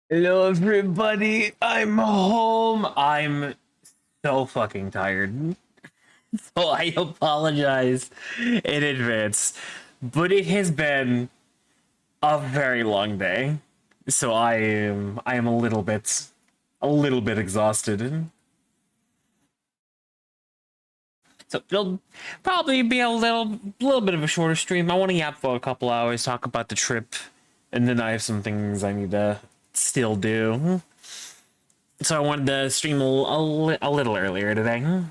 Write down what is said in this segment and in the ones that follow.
Hello, everybody. I'm home. I'm so fucking tired. So I apologize in advance. But it has been a very long day. So I am a little bit exhausted. So it'll probably be a little bit of a shorter stream. I want to yap for a couple hours, talk about the trip, and then I have some things I need to still do. So I wanted to stream a little earlier today.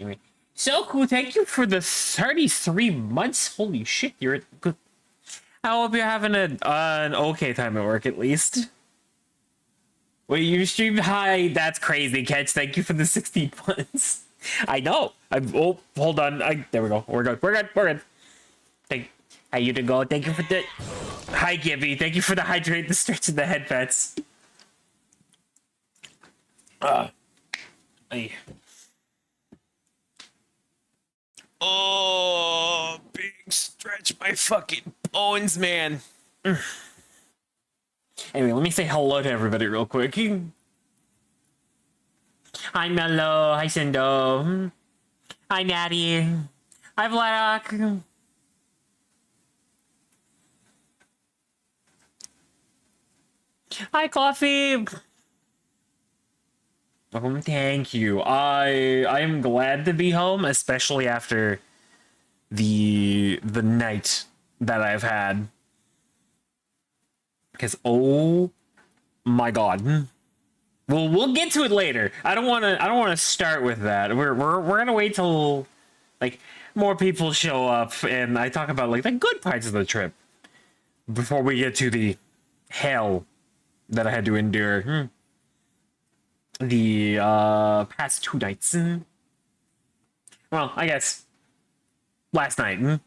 Anyway, so cool. Thank you for the 33 months. Holy shit, you're good. I hope you're having an okay time at work at least. Wait, you streamed high? That's crazy, Catch. Thank you for the 16 months. I know. Hold on. There we go. We're good. We're good. We're good. How you to go? Thank you for the. Hi, Gibby. Thank you for the hydrate, the stretch, and the head pets. Ay. Oh, big stretch my fucking bones, man. Anyway, let me say hello to everybody real quick. Hi, Mello. Hi, Sindo. Hi, Natty. Hi, Black. Hi, Coffee. Thank you. I am glad to be home, especially after the night that I've had. Because oh my god. We'll get to it later. I don't wanna start with that. We're gonna wait till like more people show up and I talk about like the good parts of the trip before we get to the hell that I had to endure the past 2 nights. Well, I guess last night.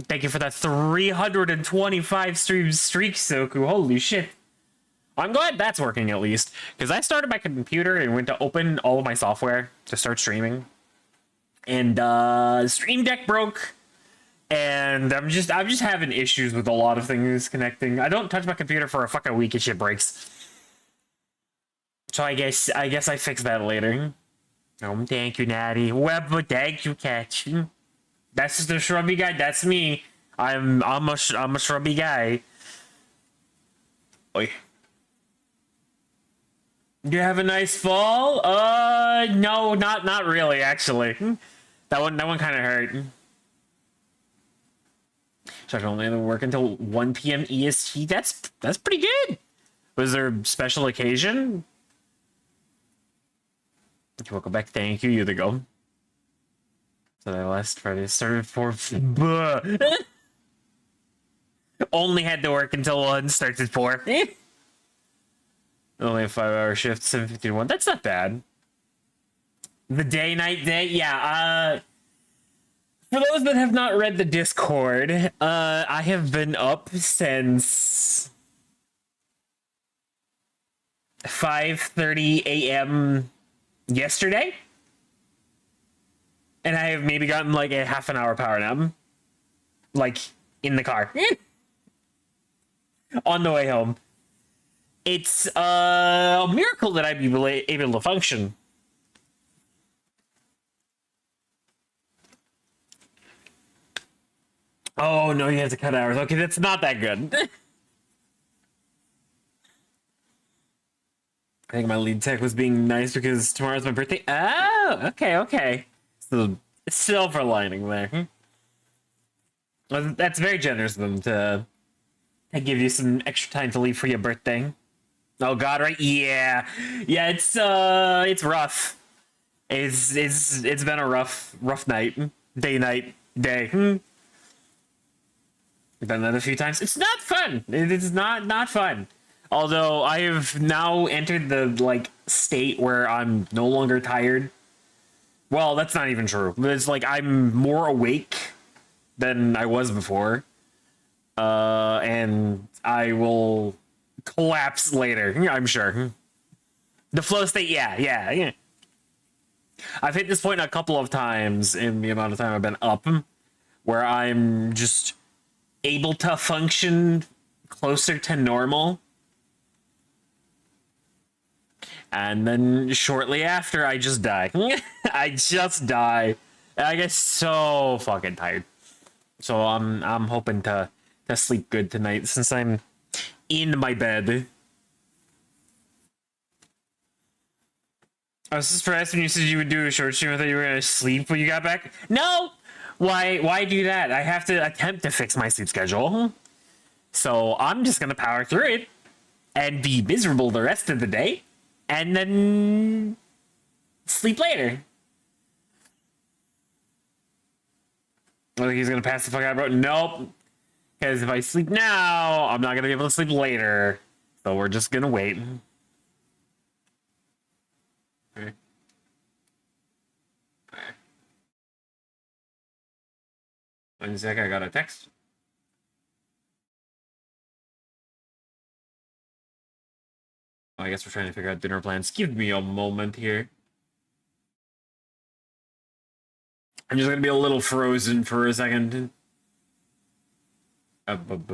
Thank you for that 325 stream streak, Soku. Holy shit. I'm glad that's working at least, because I started my computer and went to open all of my software to start streaming, and Stream Deck broke, and I'm just having issues with a lot of things connecting. I don't touch my computer for a fucking week and shit breaks. So I guess I fix that later. Thank you, Natty. Web, thank you, Catch. That's just the shrubby guy. That's me. I'm a shrubby guy. Oi. You have a nice fall? No, not really, actually. That one kind of hurt. So I can only work until 1 p.m. EST. That's pretty good. Was there a special occasion? Welcome back. Thank you. You the go. So that last Friday started for. Only had to work until 1. Starts at 4. Only a 5-hour shift. 7:51. That's not bad. The day-night day. Yeah. For those that have not read the Discord, I have been up since 5:30 a.m. yesterday, and I have maybe gotten like a half an hour power nap, like in the car on the way home. It's a miracle that I'd be able to function. Oh no, you have to cut hours. Okay, that's not that good. I think my lead tech was being nice because tomorrow's my birthday. Oh, okay. So silver lining there. Well, that's very generous of them to give you some extra time to leave for your birthday. Oh god, right? Yeah. It's rough. It's been a rough night. Day. I've done that a few times. It's not fun. It is not fun. Although I have now entered the like state where I'm no longer tired. Well, that's not even true. It's like I'm more awake than I was before. And I will collapse later, I'm sure. The flow state, yeah. I've hit this point a couple of times in the amount of time I've been up where I'm just able to function closer to normal. And then shortly after, I just die. I just die. And I get so fucking tired. So I'm hoping to sleep good tonight since I'm in my bed. I was surprised when you said you would do a short stream. I thought you were gonna sleep when you got back. No! Why do that? I have to attempt to fix my sleep schedule. So I'm just gonna power through it and be miserable the rest of the day. And then sleep later. I think he's gonna pass the fuck out, bro. Nope. Because if I sleep now, I'm not gonna be able to sleep later. So we're just gonna wait. Okay. 1 sec, I got a text. Oh, I guess we're trying to figure out dinner plans. Give me a moment here. I'm just gonna be a little frozen for a second. I've been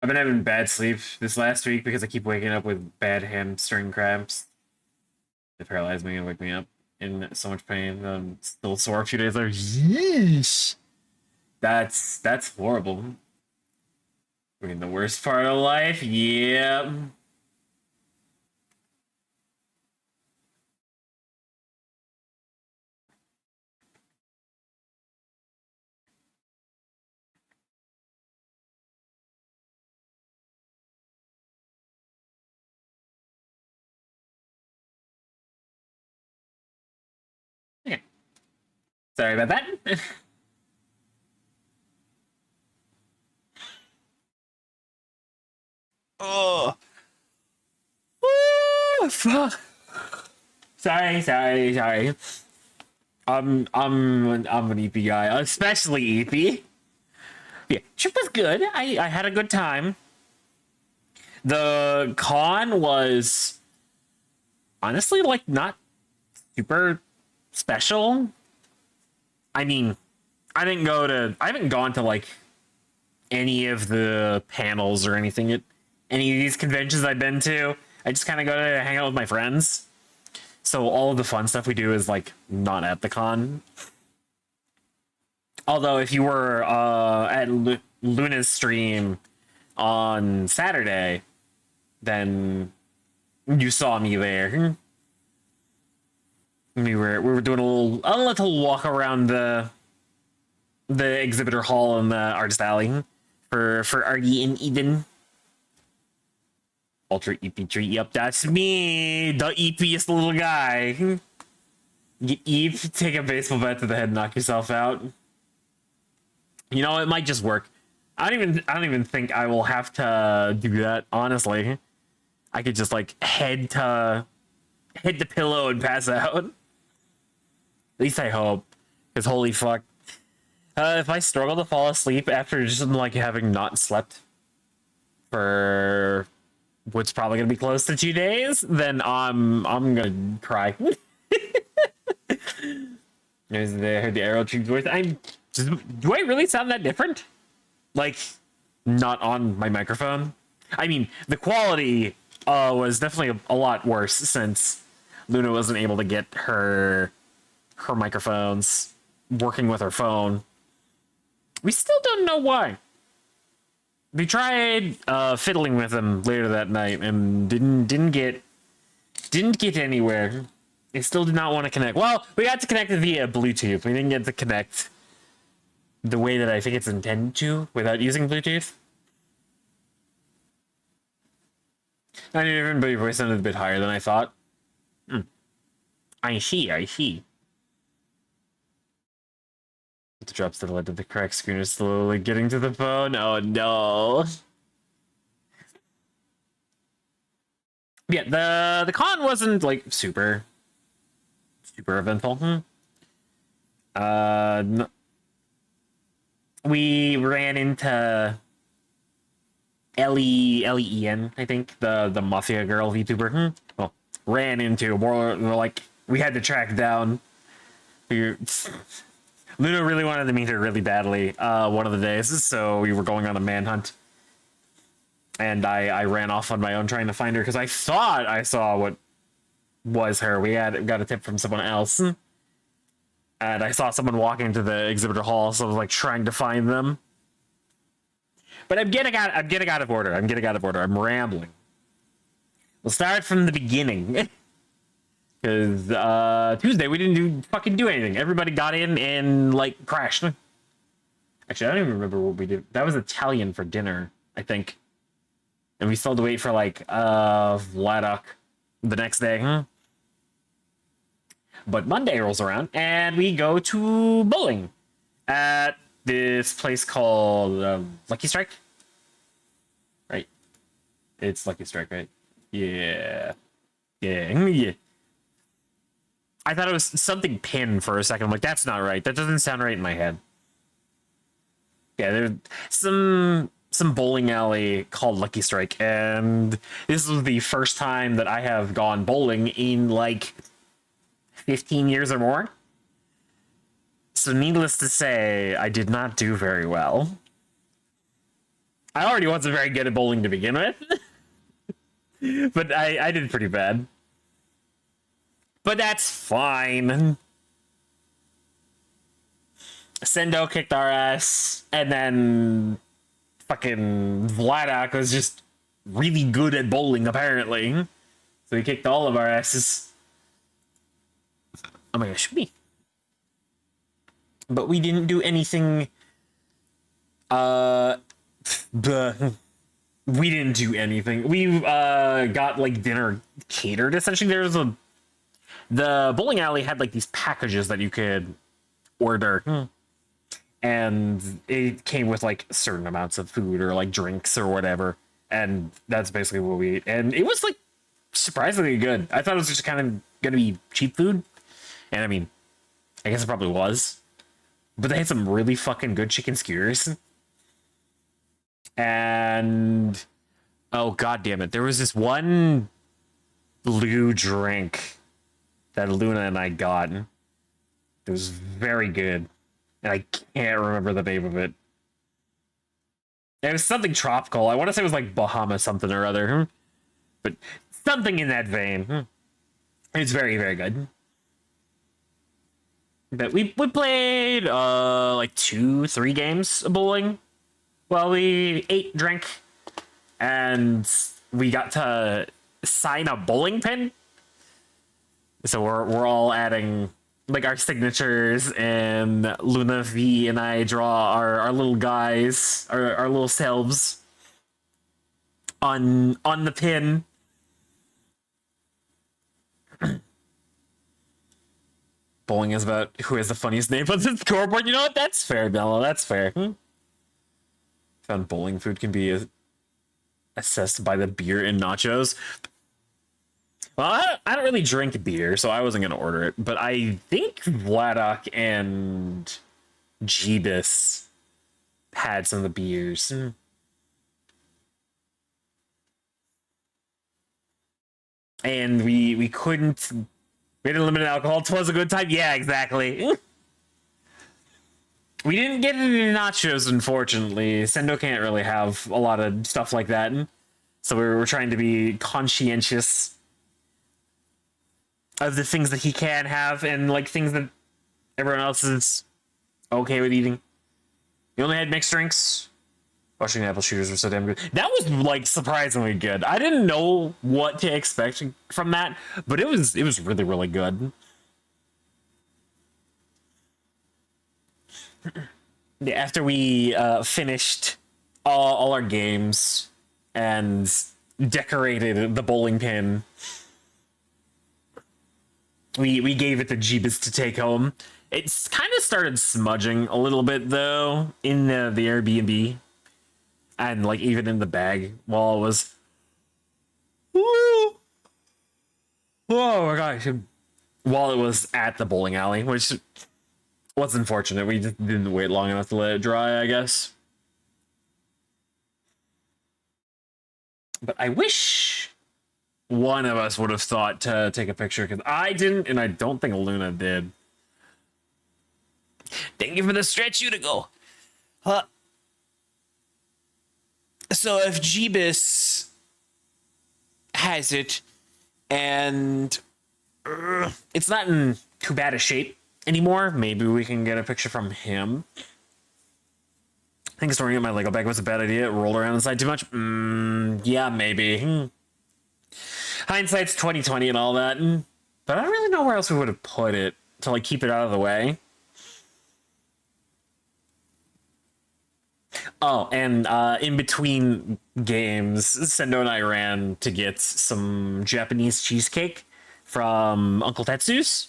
having bad sleep this last week because I keep waking up with bad hamstring cramps. They paralyze me and wake me up in so much pain. I'm still sore a few days later. Yeesh. That's horrible. I mean, the worst part of life. Yep. Okay. Sorry about that. Oh. Fuck. Sorry. I'm an EP guy, especially EP. Yeah, trip was good. I had a good time. The con was honestly like not super special. I mean, I haven't gone to like any of the panels or anything at any of these conventions I've been to. I just kind of go to hang out with my friends. So all of the fun stuff we do is like not at the con. Although if you were at Luna's stream on Saturday, then you saw me there. We were doing a little walk around the exhibitor hall and the artist alley for Artie and Eden. Ultra EP3. Yep, that's me, the EPiest little guy. Get EP, take a baseball bat to the head, knock yourself out. You know, it might just work. I don't even think I will have to do that, honestly. I could just like head to pillow and pass out. At least I hope. Because holy fuck. If I struggle to fall asleep after just like having not slept for what's probably gonna be close to 2 days, then I'm gonna cry. There's the arrow tree voice. Do I really sound that different? Like, not on my microphone? I mean, the quality was definitely a lot worse since Luna wasn't able to get her microphones working with her phone. We still don't know why. We tried fiddling with them later that night and didn't get anywhere. They still did not want to connect. Well, we got to connect via Bluetooth. We didn't get to connect the way that I think it's intended to without using Bluetooth. I knew everybody's voice sounded a bit higher than I thought. I see. The drops that led to the cracked screen are slowly getting to the phone. Oh no. Yeah, the con wasn't like super eventful. We ran into Len, I think, the mafia girl VTuber. Well, ran into more like we had to track down. Luna really wanted to meet her really badly one of the days, so we were going on a manhunt. And I ran off on my own trying to find her because I thought I saw what was her. We got a tip from someone else. And I saw someone walking into the exhibitor hall, so I was like trying to find them. But I'm getting out of order. I'm rambling. We'll start from the beginning. Because Tuesday we didn't fucking do anything. Everybody got in and like crashed. Actually, I don't even remember what we did. That was Italian for dinner, I think. And we still had to wait for like Vladak the next day. But Monday rolls around and we go to bowling at this place called Lucky Strike. Right? It's Lucky Strike, right? Yeah. I thought it was something pin for a second. I'm like, that's not right. That doesn't sound right in my head. Yeah, there's some awesome bowling alley called Lucky Strike, and this was the first time that I have gone bowling in like 15 years or more. So needless to say, I did not do very well. I already wasn't very good at bowling to begin with, but I did pretty bad. But that's fine. Sendo kicked our ass, and then fucking Vladak was just really good at bowling, apparently. So he kicked all of our asses. Oh my gosh, me. But we didn't do anything. We didn't do anything. We got like dinner catered. Essentially, the bowling alley had like these packages that you could order. And it came with like certain amounts of food or like drinks or whatever, and that's basically what we ate. And it was like surprisingly good. I thought it was just kind of gonna be cheap food, and I mean, I guess it probably was, but they had some really fucking good chicken skewers. And oh god damn it, there was this one blue drink that Luna and I got. It was very good. And I can't remember the name of it. It was something tropical. I want to say it was like Bahama something or other. But something in that vein. It's very, very good. But we played like 2-3 games of bowling. Well, we ate, drank, and we got to sign a bowling pin. So we're all adding like our signatures, and Luna V and I draw our little guys, our little selves on the pin. Bowling is about who has the funniest name on the scoreboard. You know what? That's fair, Bella. That's fair. Found bowling food can be assessed by the beer and nachos. Well, I don't really drink beer, so I wasn't going to order it. But I think Vladak and Jeebus had some of the beers. And we couldn't... We had limited alcohol. It was a good time. Yeah, exactly. We didn't get any nachos, unfortunately. Sendo can't really have a lot of stuff like that. So we were trying to be conscientious of the things that he can have and like things that everyone else is okay with eating. We only had mixed drinks. Washington apple shooters were so damn good. That was like surprisingly good. I didn't know what to expect from that, but it was really, really good. After we finished all our games and decorated the bowling pin, we gave it to Jeebus to take home. It's kind of started smudging a little bit though in the Airbnb, and like even in the bag while it was. Oh my gosh! While it was at the bowling alley, which was unfortunate. We just didn't wait long enough to let it dry, I guess. But I wish one of us would have thought to take a picture, because I didn't, and I don't think Luna did. Thank you for the stretch, Utigo. So if Jeebus has it, and it's not in too bad a shape anymore, maybe we can get a picture from him. I think storing it in my Lego bag was a bad idea. It rolled around inside too much. Yeah, maybe. Hindsight's 2020 and all that. But I don't really know where else we would have put it to like keep it out of the way. Oh, and in between games, Sendo and I ran to get some Japanese cheesecake from Uncle Tetsu's,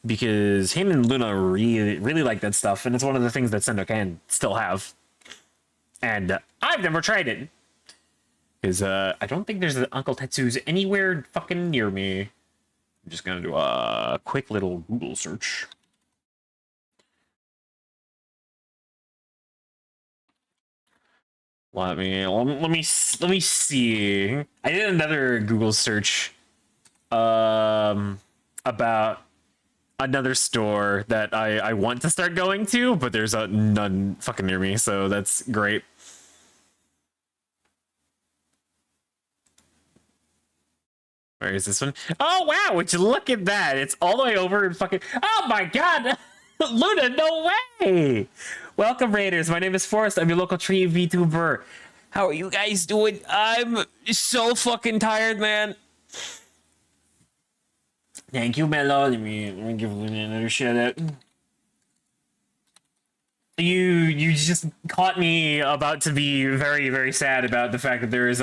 because him and Luna really, really like that stuff, and it's one of the things that Sendo can still have. And I've never tried it, because I don't think there's an Uncle Tetsu's anywhere fucking near me. I'm just gonna do a quick little Google search. Let me see. I did another Google search about another store that I want to start going to, but there's none fucking near me, so that's great. Where is this one? Oh wow, would you look at that? It's all the way over and fucking. Oh my god! Luna, no way! Welcome, Raiders. My name is Forrest. I'm your local tree VTuber. How are you guys doing? I'm so fucking tired, man. Thank you, Mello. Let me give Luna another shout out. You just caught me about to be very, very sad about the fact that there is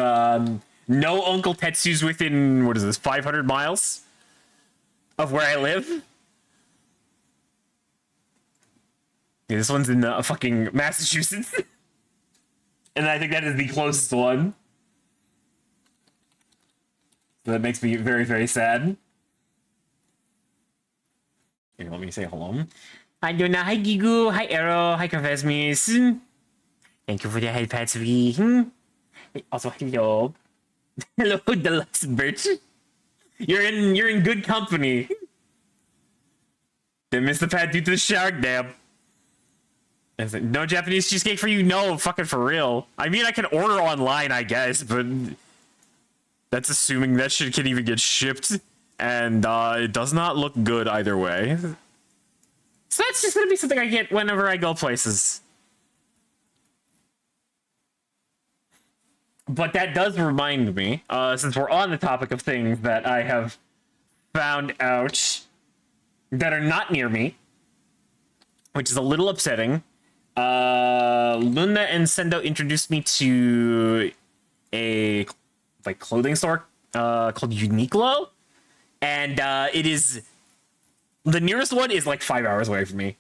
no Uncle Tetsu's within, what is this, 500 miles of where I live. Yeah, this one's in fucking Massachusetts. And I think that is the closest one. So that makes me very, very sad. Here, let me say hello. Hi, Luna. Hi, Gigu. Hi, Arrow. Hi, Confessmis. Thank you for the head pats. Also, hello. Hello, Deluxe Birch. You're in good company. Didn't miss the pad due to the shark dam. No Japanese cheesecake for you? No, fucking for real. I mean, I can order online, I guess, but that's assuming that shit can even get shipped, and it does not look good either way. So that's just gonna be something I get whenever I go places. But that does remind me, since we're on the topic of things that I have found out that are not near me, which is a little upsetting. Luna and Sendo introduced me to a clothing store called Uniqlo, and it is the nearest one is like 5 hours away from me,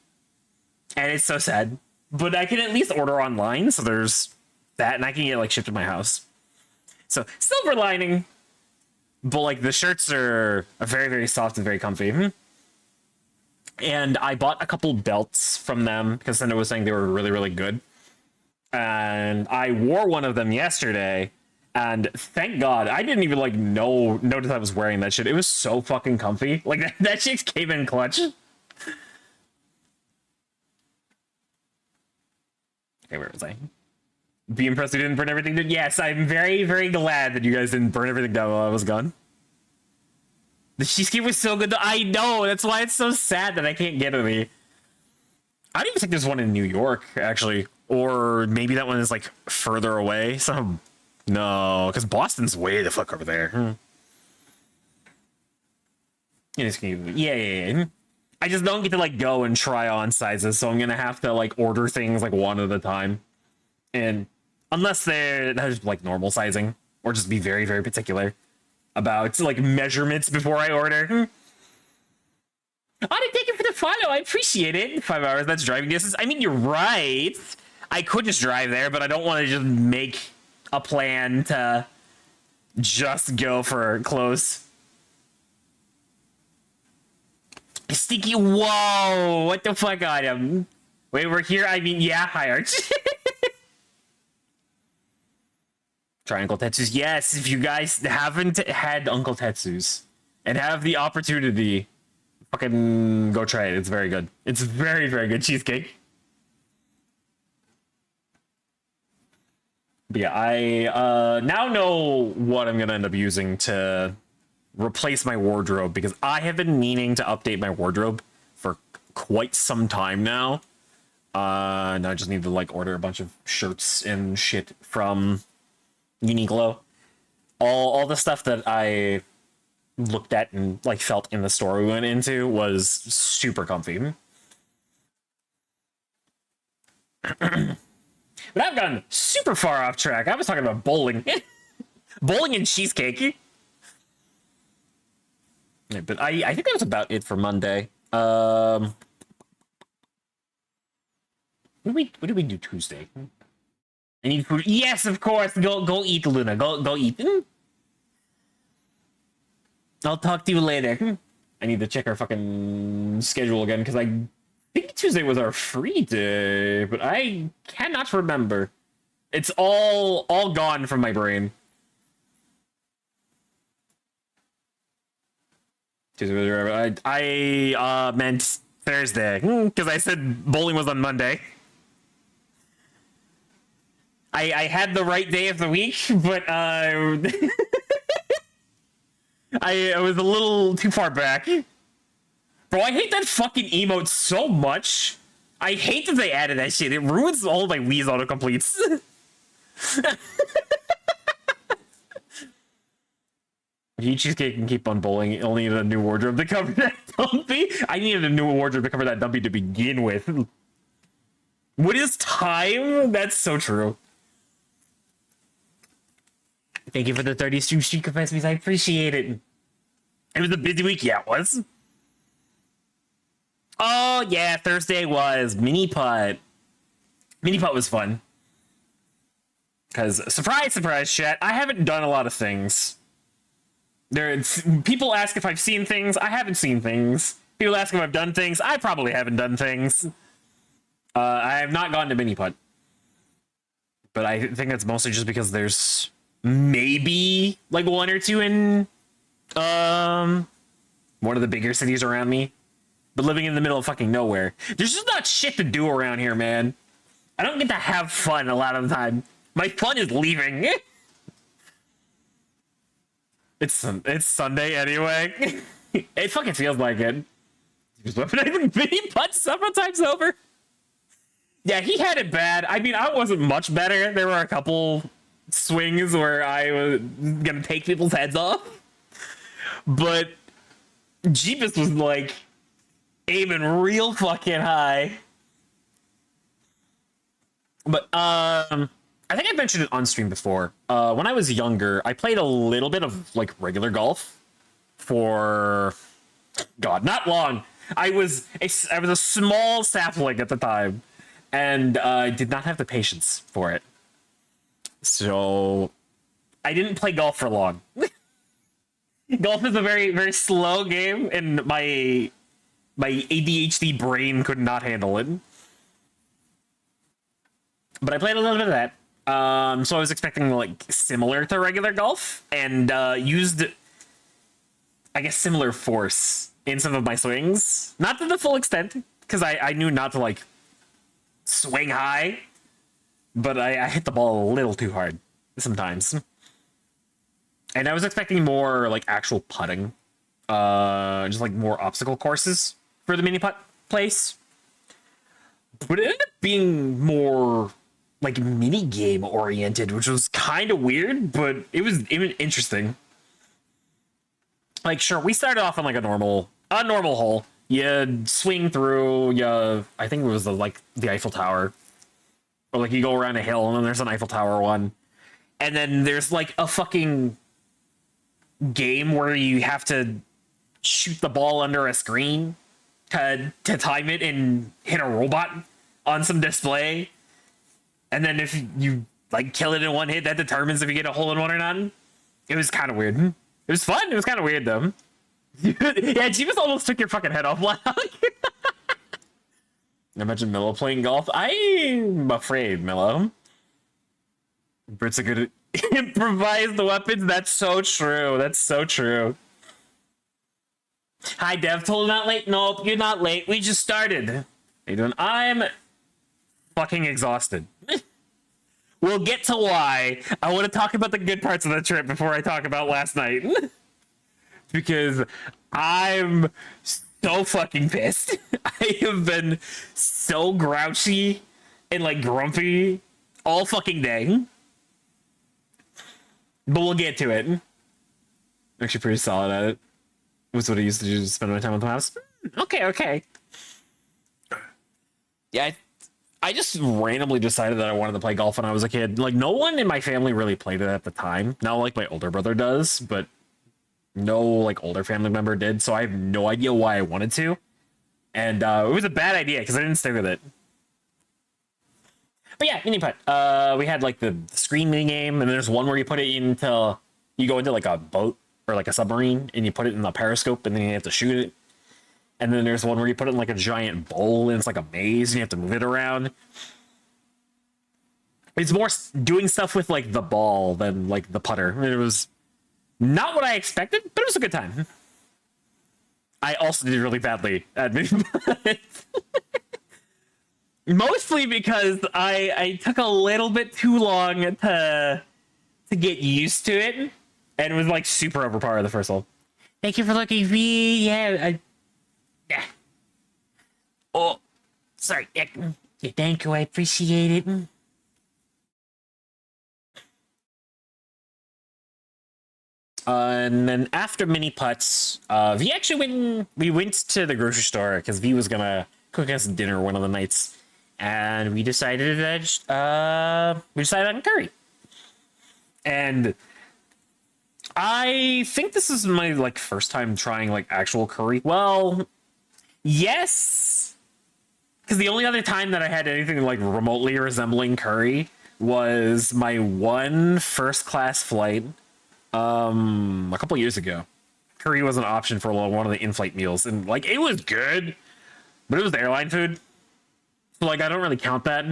and it's so sad. But I can at least order online, so there's that, and I can get like shipped to my house. So silver lining, but like the shirts are very, very soft and very comfy. And I bought a couple belts from them because Sendo was saying they were really, really good. And I wore one of them yesterday, and thank God I didn't even like notice I was wearing that shit. It was so fucking comfy. Like that shit came in clutch. Okay, where was I? Be impressed you didn't burn everything down. Yes, I'm very, very glad that you guys didn't burn everything down while I was gone. The cheesecake was so good. I know. That's why it's so sad that I can't get any. I don't even think there's one in New York, actually. Or maybe that one is, like, further away. No, because Boston's way the fuck over there. Yeah. I just don't get to, like, go and try on sizes, so I'm going to have to, like, order things, like, one at a time. And unless they're, like, normal sizing. Or just be very, very particular about like measurements before I order. Thank you for the follow. I appreciate it. 5 hours, that's driving distance. I mean, you're right. I could just drive there, but I don't want to just make a plan to just go for close. Sticky, whoa, what the fuck, Adam? Wait, we're here? I mean, yeah, hi, Arch. Try Uncle Tetsu's. Yes, if you guys haven't had Uncle Tetsu's and have the opportunity, fucking go try it. It's very good. It's very, very good cheesecake. But yeah, I now know what I'm gonna end up using to replace my wardrobe, because I have been meaning to update my wardrobe for quite some time now. And I just need to like order a bunch of shirts and shit from Uniqlo. All the stuff that I looked at and like felt in the store we went into was super comfy. But I've gone super far off track. I was talking about bowling. Bowling and cheesecake. Yeah, but I think that was about it for Monday. What did we do Tuesday? I need food. Yes, of course. Go eat, Luna. Go eat. I'll talk to you later. I need to check our fucking schedule again, because I think Tuesday was our free day, but I cannot remember. It's all gone from my brain. I meant Thursday because I said bowling was on Monday. I had the right day of the week, but I was a little too far back. Bro, I hate that fucking emote so much. I hate that they added that shit. It ruins all my Wii's autocompletes. You cheesecake can keep on bowling. You only need a new wardrobe to cover that dumpy. I needed a new wardrobe to cover that dumpy to begin with. What is time? That's so true. Thank you for the 30 stream capacities. I appreciate it. It was a busy week. Yeah, it was. Oh, yeah, Thursday was mini putt. Mini putt was fun. Because, surprise, surprise, chat, I haven't done a lot of things. People ask if I've seen things. I haven't seen things. People ask if I've done things. I probably haven't done things. I have not gone to mini putt. But I think that's mostly just because there's maybe like one or two in one of the bigger cities around me. But living in the middle of fucking nowhere, there's just not shit to do around here, man. I don't get to have fun a lot of the time. My fun is leaving. It's Sunday anyway. It fucking feels like it. He was weaponizing mini putt several times over. Yeah, he had it bad. I mean, I wasn't much better. There were a couple swings where I was gonna take people's heads off. But Jeebus was like aiming real fucking high. But I think I mentioned it on stream before. When I was younger, I played a little bit of like regular golf for God, not long. I was a small sapling at the time, and I did not have the patience for it. So I didn't play golf for long. Golf is a very, very slow game, and my ADHD brain could not handle it. But I played a little bit of that. So I was expecting like similar to regular golf, and used, I guess, similar force in some of my swings. Not to the full extent, because I knew not to like swing high, but I hit the ball a little too hard sometimes. And I was expecting more like actual putting, just like more obstacle courses for the mini putt place. But it ended up being more like mini game oriented, which was kind of weird, but it was interesting. Like, sure, we started off on like a normal hole. You swing through, I think it was the Eiffel Tower, or like you go around a hill and then there's an Eiffel Tower one, and then there's like a fucking game where you have to shoot the ball under a screen to time it and hit a robot on some display. And then if you like kill it in one hit, that determines if you get a hole in one or not. It was kind of weird. It was fun. It was kind of weird though. Yeah, Jeebus almost took your fucking head off. Imagine Milo playing golf. I'm afraid, Milo. Brits are good at improvise the weapons. That's so true. That's so true. Hi, Dev. Told not late. Nope, you're not late. We just started. How you doing? I'm fucking exhausted. We'll get to why. I want to talk about the good parts of the trip before I talk about last night. Because I'm so fucking pissed. I have been so grouchy and like grumpy all fucking day. But we'll get to it. Actually pretty solid at it. Was what I used to do to spend my time with the house. Okay. Yeah, I just randomly decided that I wanted to play golf when I was a kid. Like, no one in my family really played it at the time. Now, like, my older brother does, but no, like, older family member did, so I have no idea why I wanted to. And it was a bad idea, because I didn't stick with it. But yeah, mini putt. We had, like, the screen mini game, and there's one where you put it into... You go into, like, a boat or, like, a submarine, and you put it in the periscope, and then you have to shoot it. And then there's one where you put it in like a giant bowl and it's like a maze and you have to move it around. It's more doing stuff with like the ball than like the putter. It was not what I expected, but it was a good time. I also did really badly at mini putts. Mostly because I took a little bit too long to get used to it, and it was like super overpowered the first hole. Thank you for looking at me. Yeah, yeah. Oh, sorry. Yeah, thank you. I appreciate it. And then after mini putts, we went to the grocery store because V was gonna cook us dinner one of the nights, and we decided on curry. And I think this is my like first time trying like actual curry. Well, yes, because the only other time that I had anything like remotely resembling curry was my one first class flight a couple years ago. Curry was an option for one of the in-flight meals, and like it was good, but it was airline food, so like I don't really count that.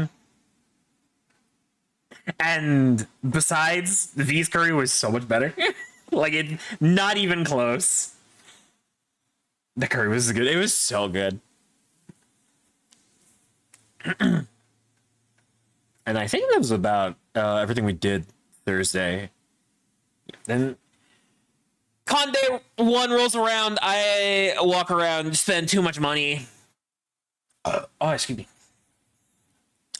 And besides, V's curry was so much better. Like it, not even close. The curry was good. It was so good. And I think that was about everything we did Thursday. Then con day one rolls around. I walk around, spend too much money. Excuse me.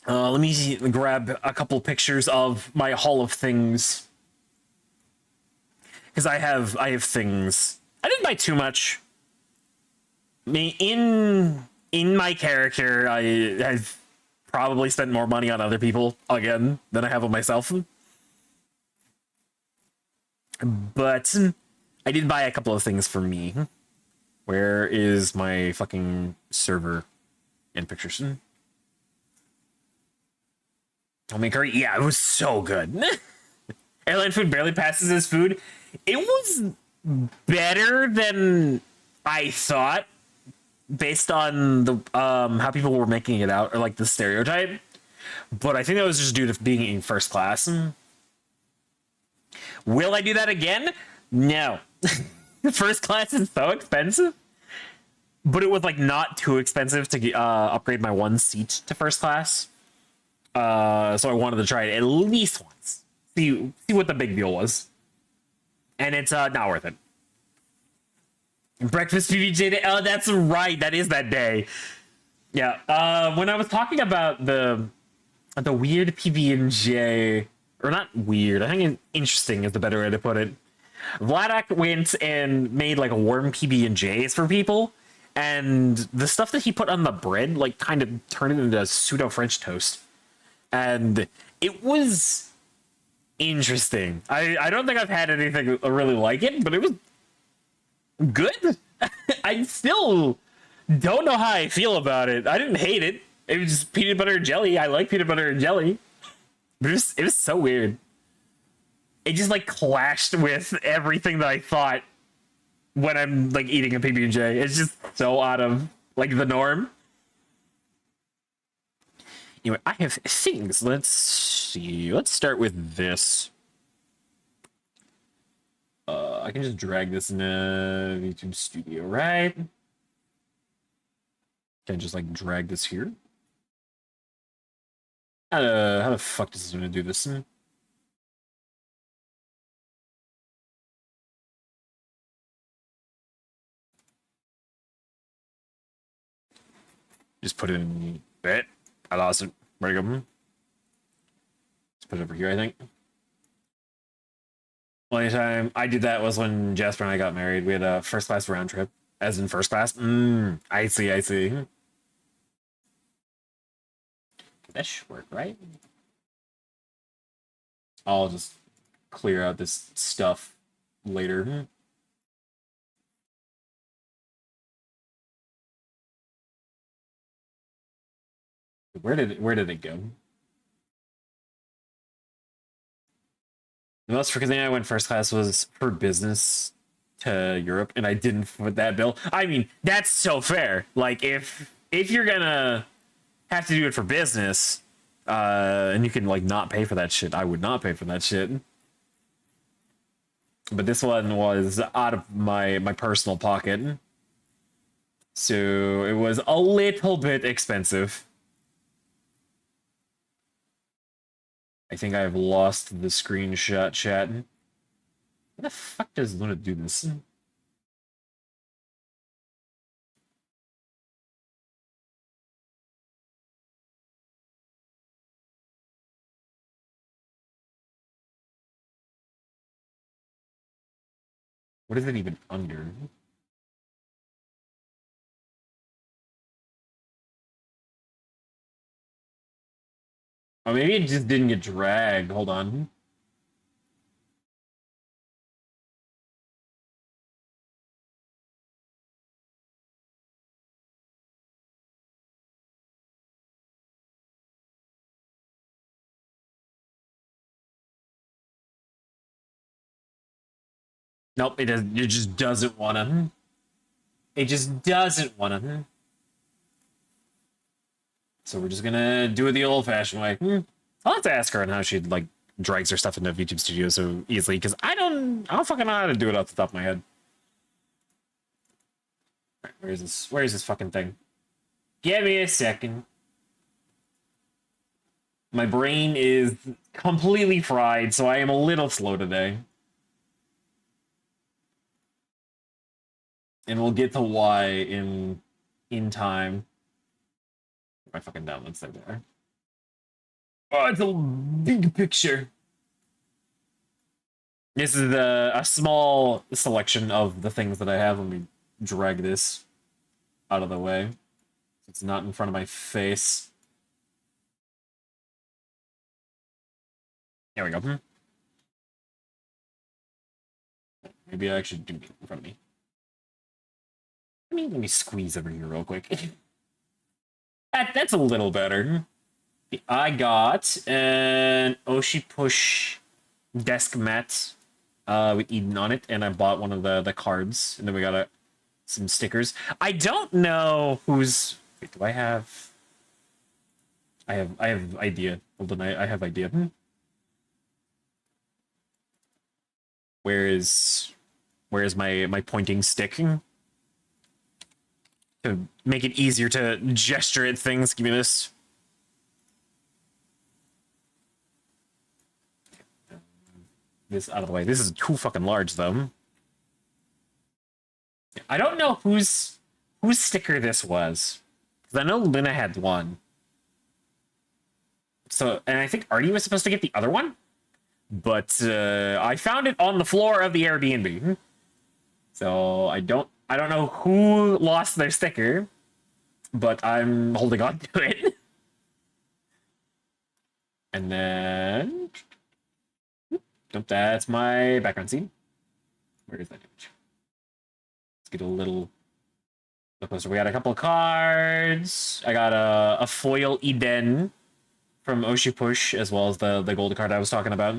Let me grab a couple pictures of my haul of things, because I have things. I didn't buy too much. I mean, in my character, I've probably spent more money on other people again than I have on myself. But I did buy a couple of things for me. Where is my fucking server and pictures? Homemade curry? Yeah, it was so good. Airline food barely passes as food. It was better than I thought, based on the how people were making it out, or like the stereotype. But I think that was just due to being in first class. Will I do that again? No. First class is so expensive. But it was like not too expensive to upgrade my one seat to first class. So I wanted to try it at least once. See what the big deal was. And it's not worth it. Breakfast PBJ day. Oh, that's right. That is that day. Yeah. When I was talking about the weird PB&J, or not weird, I think interesting is the better way to put it. Vladak went and made like warm PB&Js for people, and the stuff that he put on the bread like kind of turned it into pseudo French toast, and it was interesting. I don't think I've had anything really like it, but it was good. I still don't know how I feel about it. I didn't hate it. It was just peanut butter and jelly. I like peanut butter and jelly. But it was so weird. It just like clashed with everything that I thought when I'm like eating a PB&J. It's just so out of like the norm. Anyway, I have things. Let's see. Let's start with this. I can just drag this in a YouTube Studio, right? Can I just like drag this here? How the fuck is this gonna do this? Just put it in it. I lost it. Where'd it go? Let's put it over here, I think. Only time I did that was when Jasper and I got married. We had a first class round trip, as in first class. I see, I see. That should work, right? I'll just clear out this stuff later. Where did it go? The most freaking thing I went first class was for business to Europe, and I didn't foot that bill. I mean, that's so fair. Like if you're gonna have to do it for business, And you can like not pay for that shit. I would not pay for that shit. But this one was out of my personal pocket. So it was a little bit expensive. I think I've lost the screenshot chat. How the fuck does Luna do this? What is it even under? Oh, maybe it just didn't get dragged. Hold on. Nope, it does. It just doesn't wanna. It just doesn't wanna. So we're just gonna do it the old-fashioned way. I'll have to ask her on how she like drags her stuff into YouTube Studio so easily, because I don't fucking know how to do it off the top of my head. Right, where is this? Where is this fucking thing? Give me a second. My brain is completely fried, so I am a little slow today. And we'll get to why in time. My fucking downloads there. Oh, it's a big picture. This is a small selection of the things that I have. Let me drag this out of the way. It's not in front of my face. There we go. Maybe I actually do get in front of me. Let me squeeze over here real quick. That's a little better. I got an Oshi Push desk mat with Eden on it, and I bought one of the cards, and then we got some stickers. I don't know who's. Wait, do I have? I have idea. Hold on, I have idea. Where is my pointing stick? To make it easier to gesture at things, give me this. This out of the way. This is too fucking large, though. I don't know whose sticker this was, because I know Luna had one. So, and I think Artie was supposed to get the other one, but I found it on the floor of the Airbnb. So I don't know who lost their sticker, but I'm holding on to it. And then, nope, that's my background scene. Where is that image? Let's get a little closer. We got a couple of cards. I got a foil Eden from Oshi Push, as well as the gold card I was talking about.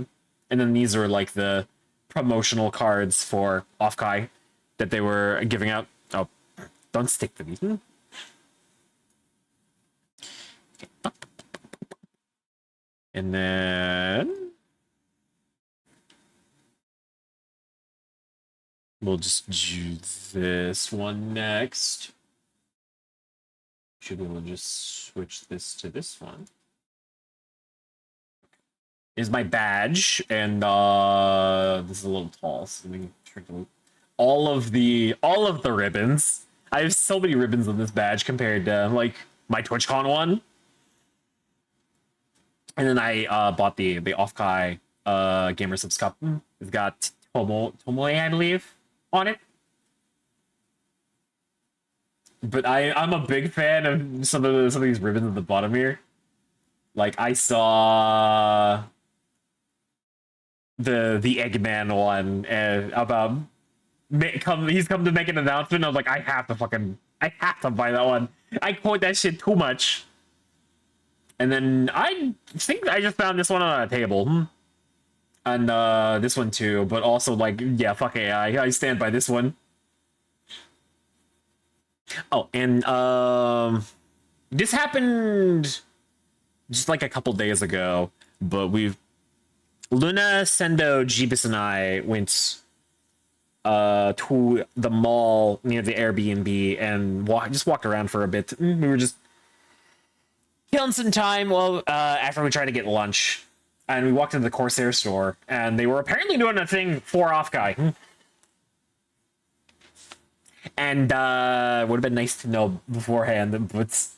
And then these are like the promotional cards for Offkai that they were giving out. Oh, don't stick to these. And then we'll just do this one next. Should be able to just switch this to this one. Is my badge, and this is a little tall, so let me shrink it. All of the ribbons. I have so many ribbons on this badge compared to like my TwitchCon one. And then I bought the Offkai Gamer Subs Cup. It's got Tomoe, I believe, on it. But I'm a big fan of some of these ribbons at the bottom here. Like I saw the Eggman one about he's come to make an announcement. I was like, I have to buy that one. I quote that shit too much. And then I think I just found this one on a table. And this one too, but also like, yeah, fuck AI. I stand by this one. Oh, and this happened just like a couple days ago. But Luna, Sendo, Jeebus, and I went to the mall near the Airbnb and just walked around for a bit. We were just killing some time while after we tried to get lunch. And we walked into the Corsair store, and they were apparently doing a thing 4 off guy. And would have been nice to know beforehand, but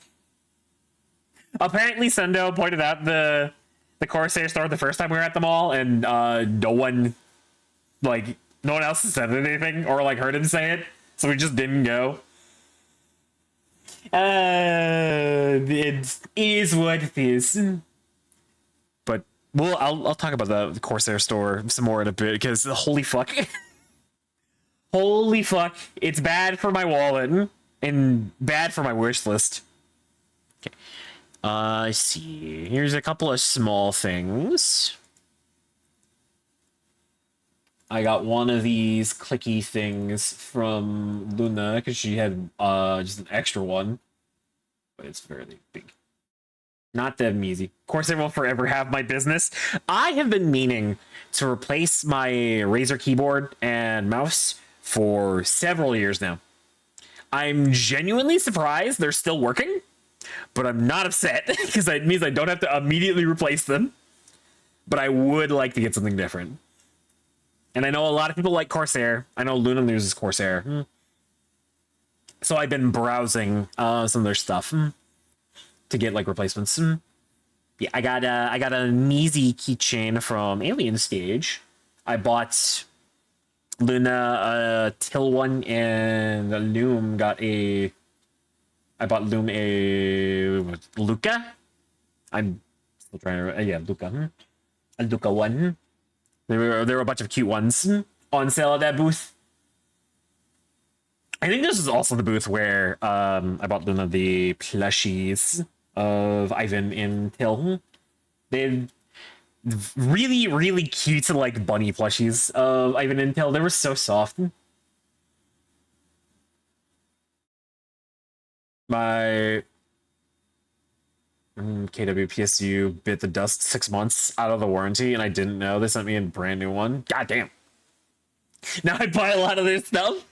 apparently Sendo pointed out the Corsair store the first time we were at the mall, and no one else said anything or like heard him say it, so we just didn't go. It is what it is. But I'll talk about the Corsair store some more in a bit, because holy fuck. Holy fuck, it's bad for my wallet and bad for my wish list. Okay. I see. Here's a couple of small things. I got one of these clicky things from Luna because she had just an extra one. But it's fairly big. Not that easy. Of course, I will forever have my business. I have been meaning to replace my Razer keyboard and mouse for several years now. I'm genuinely surprised they're still working, but I'm not upset because that means I don't have to immediately replace them. But I would like to get something different. And I know a lot of people like Corsair. I know Luna uses Corsair. So I've been browsing some of their stuff to get like replacements. Yeah, I got a Neezy keychain from Alien Stage. I bought Luna Till one, and Loom I bought Loom a Luca. I'm still trying to Luca. A Luca one. There were a bunch of cute ones on sale at that booth. I think this is also the booth where I bought Luna the plushies of Ivan and Till. They really, really cute, like bunny plushies of Ivan and Till. They were so soft. My KWPSU bit the dust 6 months out of the warranty, and I didn't know. They sent me a brand new one. God damn. Now I buy a lot of their stuff.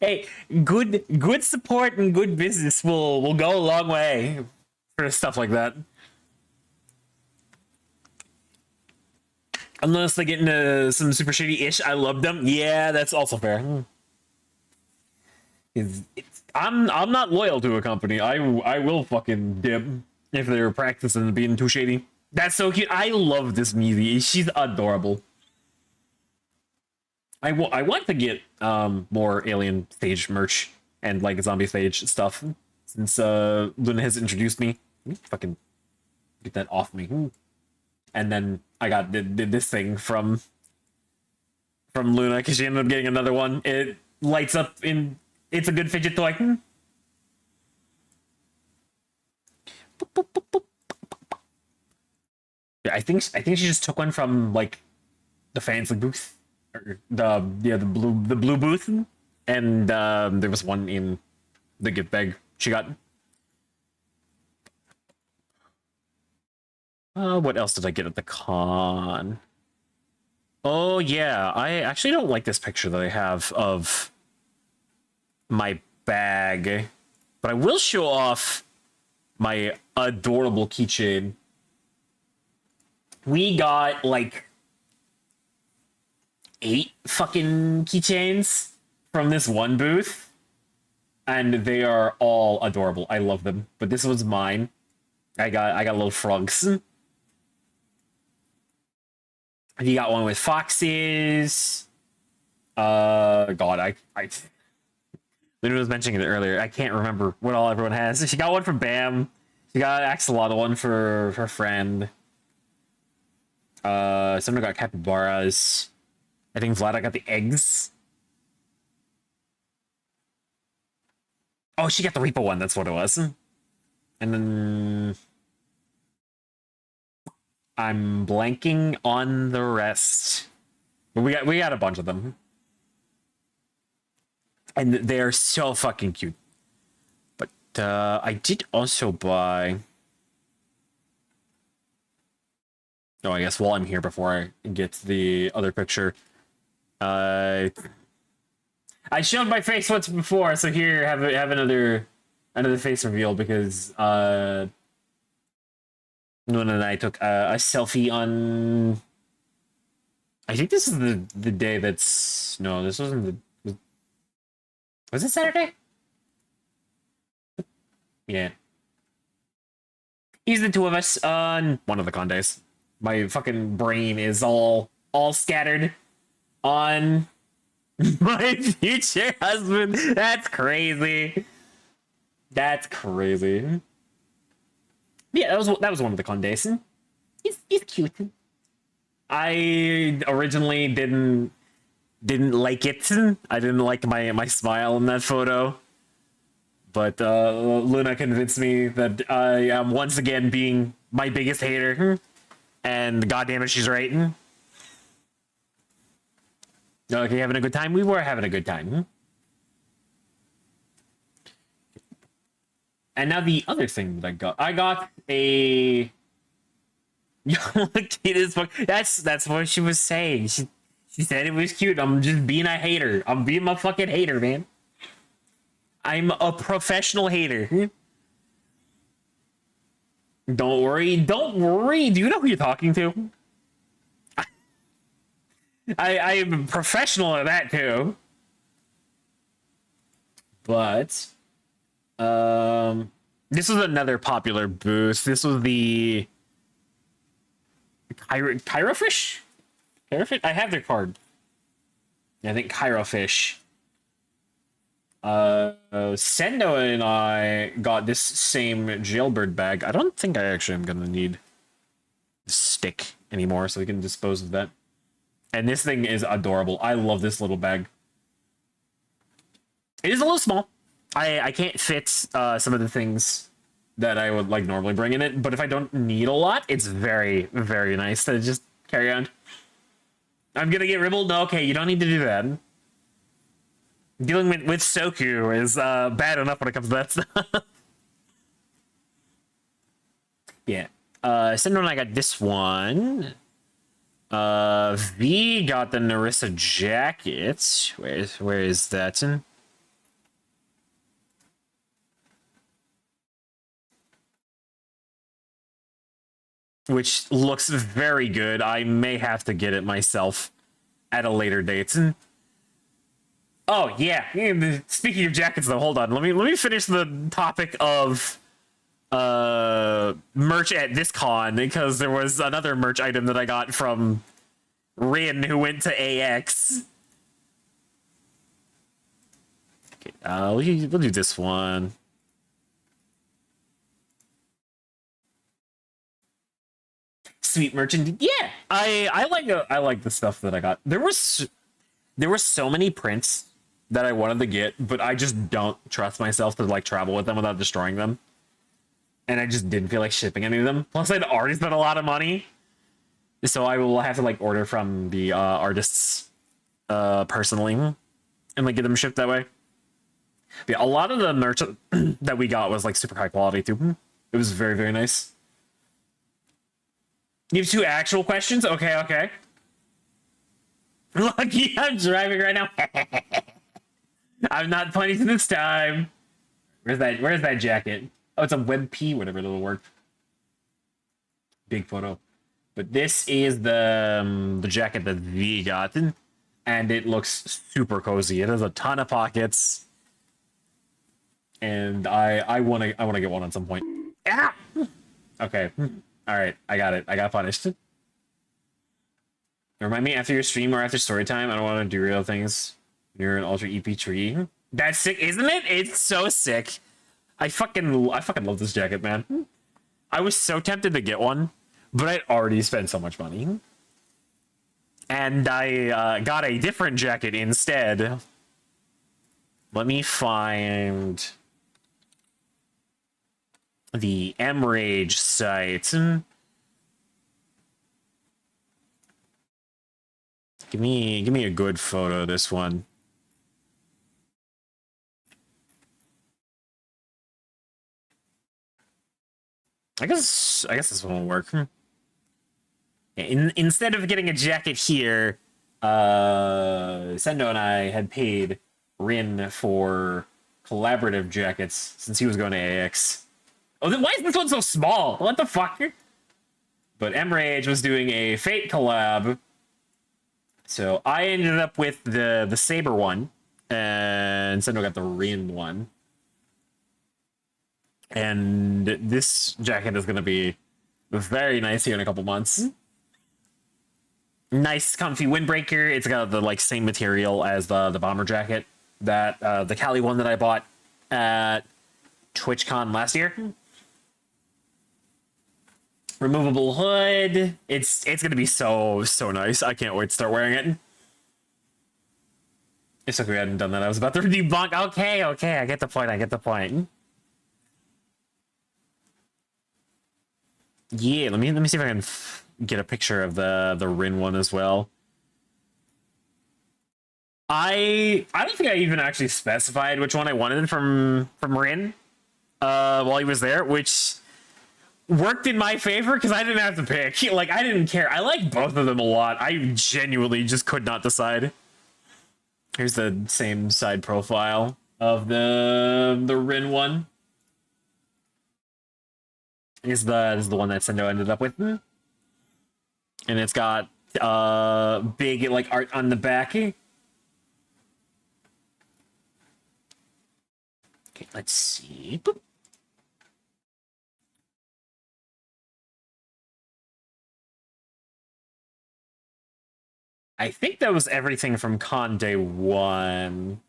Hey, good support and good business will go a long way for stuff like that. Unless they get into some super shitty ish, I love them. Yeah, that's also fair. I'm not loyal to a company. I will fucking dip if they're practicing being too shady. That's so cute. I love this Measy. She's adorable. I want to get more Alien Stage merch and like Zombie Stage stuff since Luna has introduced me. Fucking get that off me. And then I got this thing from Luna because she ended up getting another one. It lights up in. It's a good fidget toy. Yeah, I think she just took one from like the fancy booth, or the blue booth, and there was one in the gift bag she got. What else did I get at the con? Oh yeah, I actually don't like this picture that I have of my bag, but I will show off my adorable keychain. We got like 8 fucking keychains from this one booth, and they are all adorable. I love them, but this was mine. I got little frogs. You got one with foxes. God, I Luna was mentioning it earlier. I can't remember what all everyone has. She got one from Bam. She got Axolotl, one for her friend. Someone got capybaras. I think Vlada got the eggs. Oh, she got the Reaper one. That's what it was. And then I'm blanking on the rest. But we got a bunch of them. And they're so fucking cute. But I did also buy Oh, I guess while I'm here before I get to the other picture, uh, I showed my face once before, so here have another face reveal because Luna and I took a selfie on. I think this is the day that's no, this wasn't was it Saturday? Yeah, he's the two of us on one of the con days. My fucking brain is all scattered on my future husband. That's crazy. That's crazy. Yeah, that was one of the con days. He's cute. I originally didn't like it. I didn't like my smile in that photo, but Luna convinced me that I am once again being my biggest hater, and goddamn it, she's right. Okay, having a good time. We were having a good time. And now the other thing that I got a. That's what she was saying. She said it was cute. I'm just being a hater. I'm being a fucking hater, man. I'm a professional hater. Don't worry. Don't worry. Do you know who you're talking to? I am professional at that too. But this was another popular boost. This was the Kyrofish? Kyrofish? I have their card. I think Kyrofish. Sendo and I got this same jailbird bag. I don't think I actually am gonna need the stick anymore, so we can dispose of that. And this thing is adorable. I love this little bag. It is a little small. I can't fit some of the things that I would like normally bring in it, but if I don't need a lot, it's very, very nice to just carry on. I'm gonna get ribbled? No, okay, you don't need to do that. Dealing with Soku is bad enough when it comes to that stuff. Yeah. Sendo and I got this one. V got the Narissa jacket. Where is that? Which looks very good. I may have to get it myself at a later date. Oh yeah. Speaking of jackets, though, hold on. Let me finish the topic of merch at this con because there was another merch item that I got from Rin who went to AX. Okay, we'll do this one. Sweet merchant. Yeah, I like the stuff that I got. There were so many prints that I wanted to get, but I just don't trust myself to like travel with them without destroying them. And I just didn't feel like shipping any of them. Plus, I'd already spent a lot of money, so I will have to like order from the artists personally and like get them shipped that way. But yeah, a lot of the merch that we got was like super high quality too. It was very, very nice. You have two actual questions? Okay, okay. Lucky I'm driving right now. I'm not punishing this time. Where's that jacket? Oh, it's a web P, whatever it'll work. Big photo. But this is the jacket that V got, and it looks super cozy. It has a ton of pockets. And I wanna get one at some point. Ah! Okay. Alright, I got it. I got punished. Remind me after your stream or after story time. I don't want to do real things. You're an ultra EP tree. That's sick, isn't it? It's so sick. I fucking love this jacket, man. I was so tempted to get one, but I'd already spent so much money. And I got a different jacket instead. Let me find the MRage site. Give me a good photo of this one. I guess this one will work. Instead of getting a jacket here, Sendo and I had paid Rin for collaborative jackets since he was going to AX. Oh, then why is this one so small? What the fuck? But Emrage was doing a Fate collab, so I ended up with the Saber one, and Sendo got the Rin one. And this jacket is going to be very nice here in a couple months. Nice, comfy windbreaker. It's got the like same material as the bomber jacket that the Cali one that I bought at TwitchCon last year. Removable hood. It's gonna be so nice. I can't wait to start wearing it. It's okay we hadn't done that. I was about to debunk. Okay, I get the point. Yeah, let me see if I can get a picture of the Rin one as well. I don't think I even actually specified which one I wanted from Rin while he was there, which worked in my favor because I didn't have to pick. Like, I didn't care. I like both of them a lot. I genuinely just could not decide. Here's the same side profile of the Rin one. This is the one that Sendo ended up with. And it's got big like art on the back. Okay, let's see. Boop. I think that was everything from Con Day 1.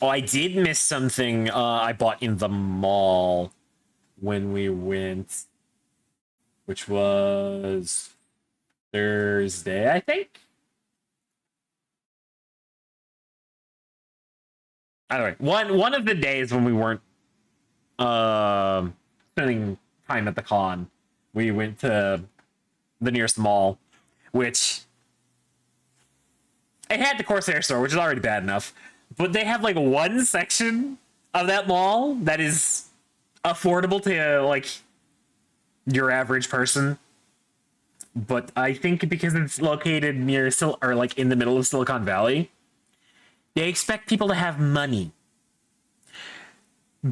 Oh, I did miss something I bought in the mall when we went, which was Thursday, I think. Anyway, one of the days when we weren't spending time at the con, we went to the nearest mall, which it had the Corsair store, which is already bad enough, but they have like one section of that mall that is affordable to like your average person. But I think because it's located near or like in the middle of Silicon Valley, they expect people to have money.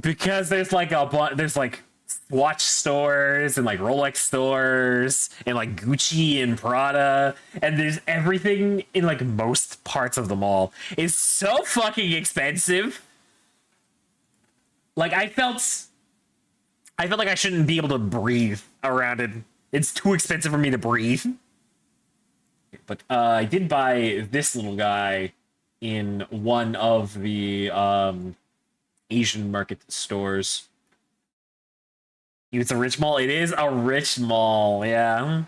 Because there's like there's like watch stores and like Rolex stores and like Gucci and Prada, and there's everything in like most parts of the mall is so fucking expensive. Like I felt like I shouldn't be able to breathe around it. It's too expensive for me to breathe. But I did buy this little guy in one of the Asian market stores. It's a rich mall. It is a rich mall, yeah.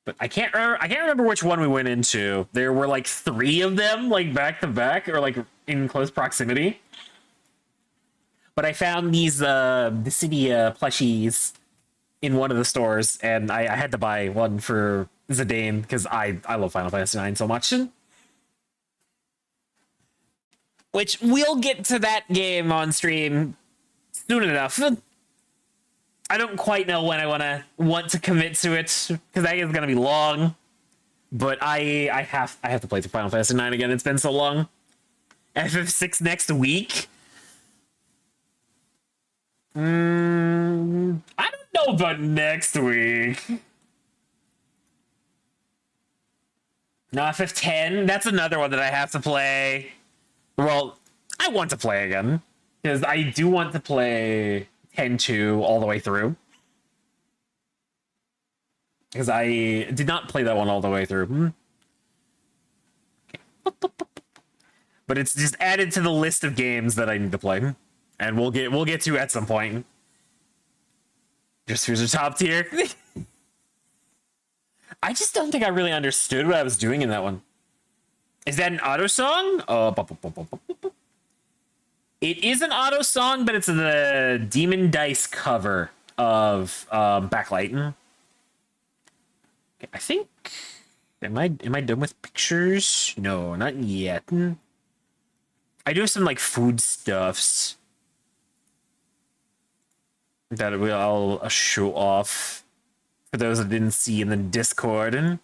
But I can't remember which one we went into. There were like 3 of them, like back to back, or like in close proximity. But I found these Dissidia plushies in one of the stores, and I had to buy one for Zidane because I love Final Fantasy IX so much. Which we'll get to that game on stream soon enough. I don't quite know when I want to commit to it because that is gonna be long. But I have to play through Final Fantasy IX again. It's been so long. FF6 next week. I don't know about next week. No, FF10. That's another one that I have to play. Well, I want to play again because I do want to play 10-2 all the way through. Because I did not play that one all the way through. Okay. But it's just added to the list of games that I need to play. And we'll get to at some point. Just here's a top tier. I just don't think I really understood what I was doing in that one. Is that an auto song? It is an auto song, but it's the Demon Dice cover of Backlight. Okay, I think. Am I done with pictures? No, not yet. I do have some like food stuffs that I'll show off. For those that didn't see in the Discord.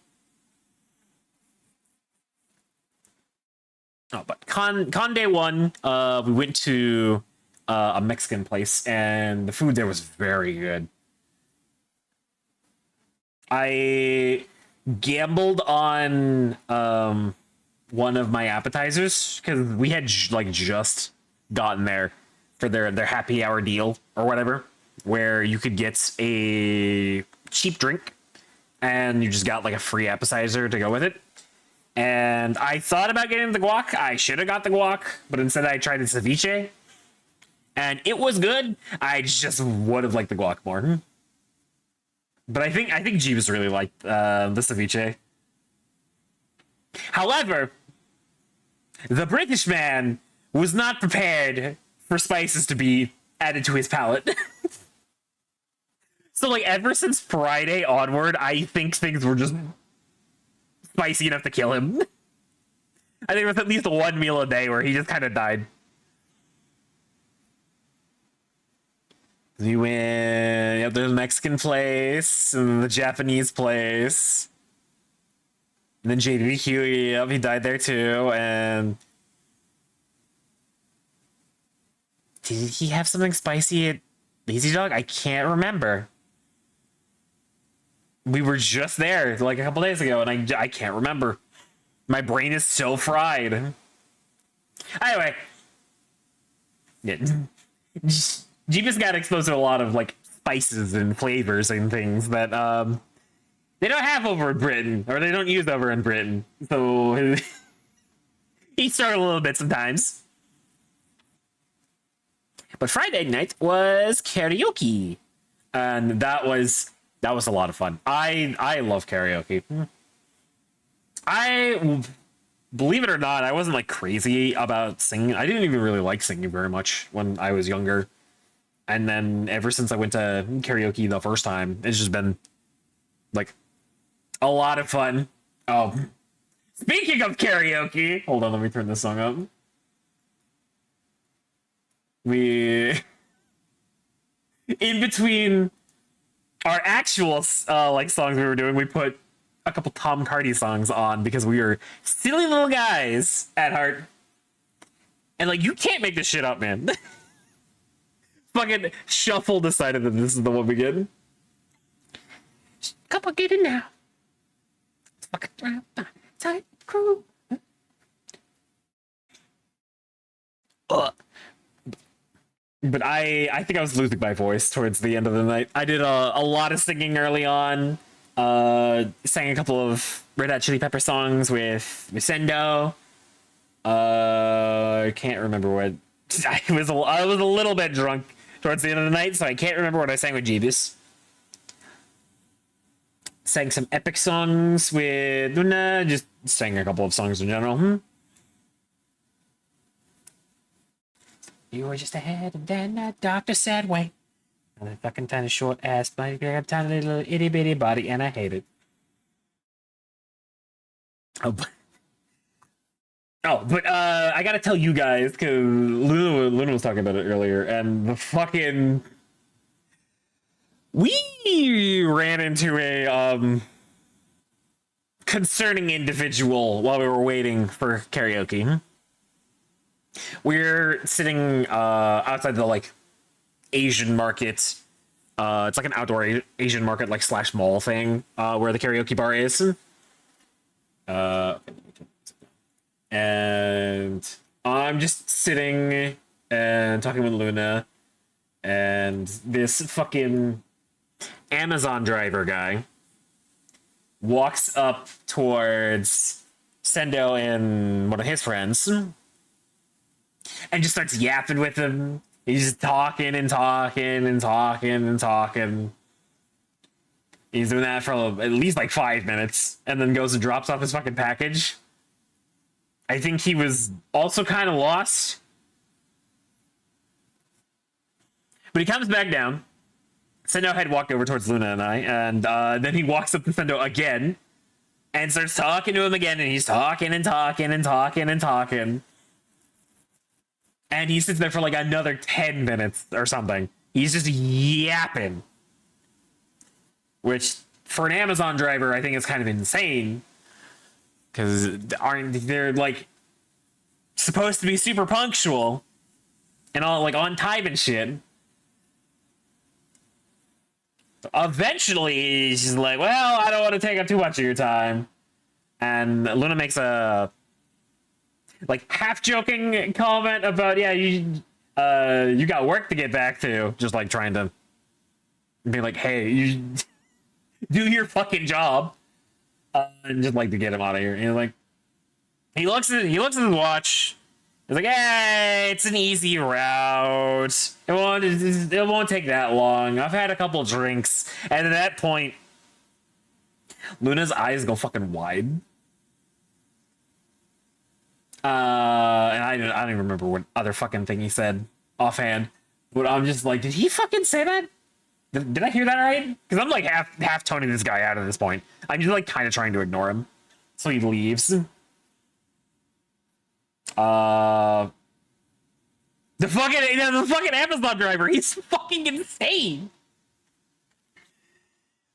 Oh, but con day one, we went to a Mexican place, and the food there was very good. I gambled on one of my appetizers because we had like just gotten there for their happy hour deal or whatever, where you could get a cheap drink and you just got like a free appetizer to go with it. And I thought about getting the guac. I should have got the guac, but instead I tried the ceviche, and it was good. I just would have liked the guac more. But I think Jeeves really liked the ceviche. However, the British man was not prepared for spices to be added to his palate. So, like, ever since Friday onward, I think things were just spicy enough to kill him. I think it was at least one meal a day where he just kind of died. We went, yep, there's a Mexican place and the Japanese place. And then JBQ, yep, he died there too. And did he have something spicy at Lazy Dog? I can't remember. We were just there like a couple days ago, and I can't remember. My brain is so fried. Anyway, yeah. Jeebus got exposed to a lot of like spices and flavors and things that they don't have over in Britain, or they don't use over in Britain. So he started a little bit sometimes. But Friday night was karaoke, and that was a lot of fun. I love karaoke. I, believe it or not, I wasn't like crazy about singing. I didn't even really like singing very much when I was younger. And then ever since I went to karaoke the first time, it's just been like a lot of fun. Oh, speaking of karaoke, hold on, let me turn this song up. We, in between our actual like songs we were doing, we put a couple Tom Hardy songs on because we were silly little guys at heart. And like, you can't make this shit up, man. Fucking Shuffle decided that this is the one we get. Come on, get it now. Fucking tight crew. But I think I was losing my voice towards the end of the night. I did a lot of singing early on. Sang a couple of Red Hot Chili Pepper songs with Sendo. I can't remember what. I was a little bit drunk towards the end of the night, so I can't remember what I sang with Jeebus. Sang some epic songs with Luna. Just sang a couple of songs in general. You were just ahead, and then the doctor said, wait. And a fucking tiny short ass, but I got a tiny little itty bitty body, and I hate it. But I gotta tell you guys, because Luna was talking about it earlier, and the fucking... We ran into a concerning individual while we were waiting for karaoke. We're sitting outside the like Asian market. It's like an outdoor Asian market like slash mall thing where the karaoke bar is. And I'm just sitting and talking with Luna, and this fucking Amazon driver guy walks up towards Sendo and one of his friends and just starts yapping with him. He's just talking and talking and talking and talking. He's doing that for at least like 5 minutes, and then goes and drops off his fucking package. I think he was also kind of lost. But he comes back down. Sendo had walked over towards Luna and I, and then he walks up to Sendo again and starts talking to him again, and he's talking and talking and talking and talking. And he sits there for like another 10 minutes or something. He's just yapping. Which for an Amazon driver, I think it's kind of insane because they're like supposed to be super punctual and all like on time and shit. Eventually, she's like, "Well, I don't want to take up too much of your time," and Luna makes a like half joking comment about, "Yeah, you got work to get back to," just like trying to be like, "Hey, you do your fucking job," and just like to get him out of here. And like, he looks at his watch. He's like, "Hey, it's an easy route. It won't take that long. I've had a couple drinks." And at that point, Luna's eyes go fucking wide. And I don't even remember what other fucking thing he said offhand. But I'm just like, did he fucking say that? Did I hear that right? Because I'm like half toning this guy out at this point. I'm just like kind of trying to ignore him. So he leaves. The fucking Amazon driver, he's fucking insane.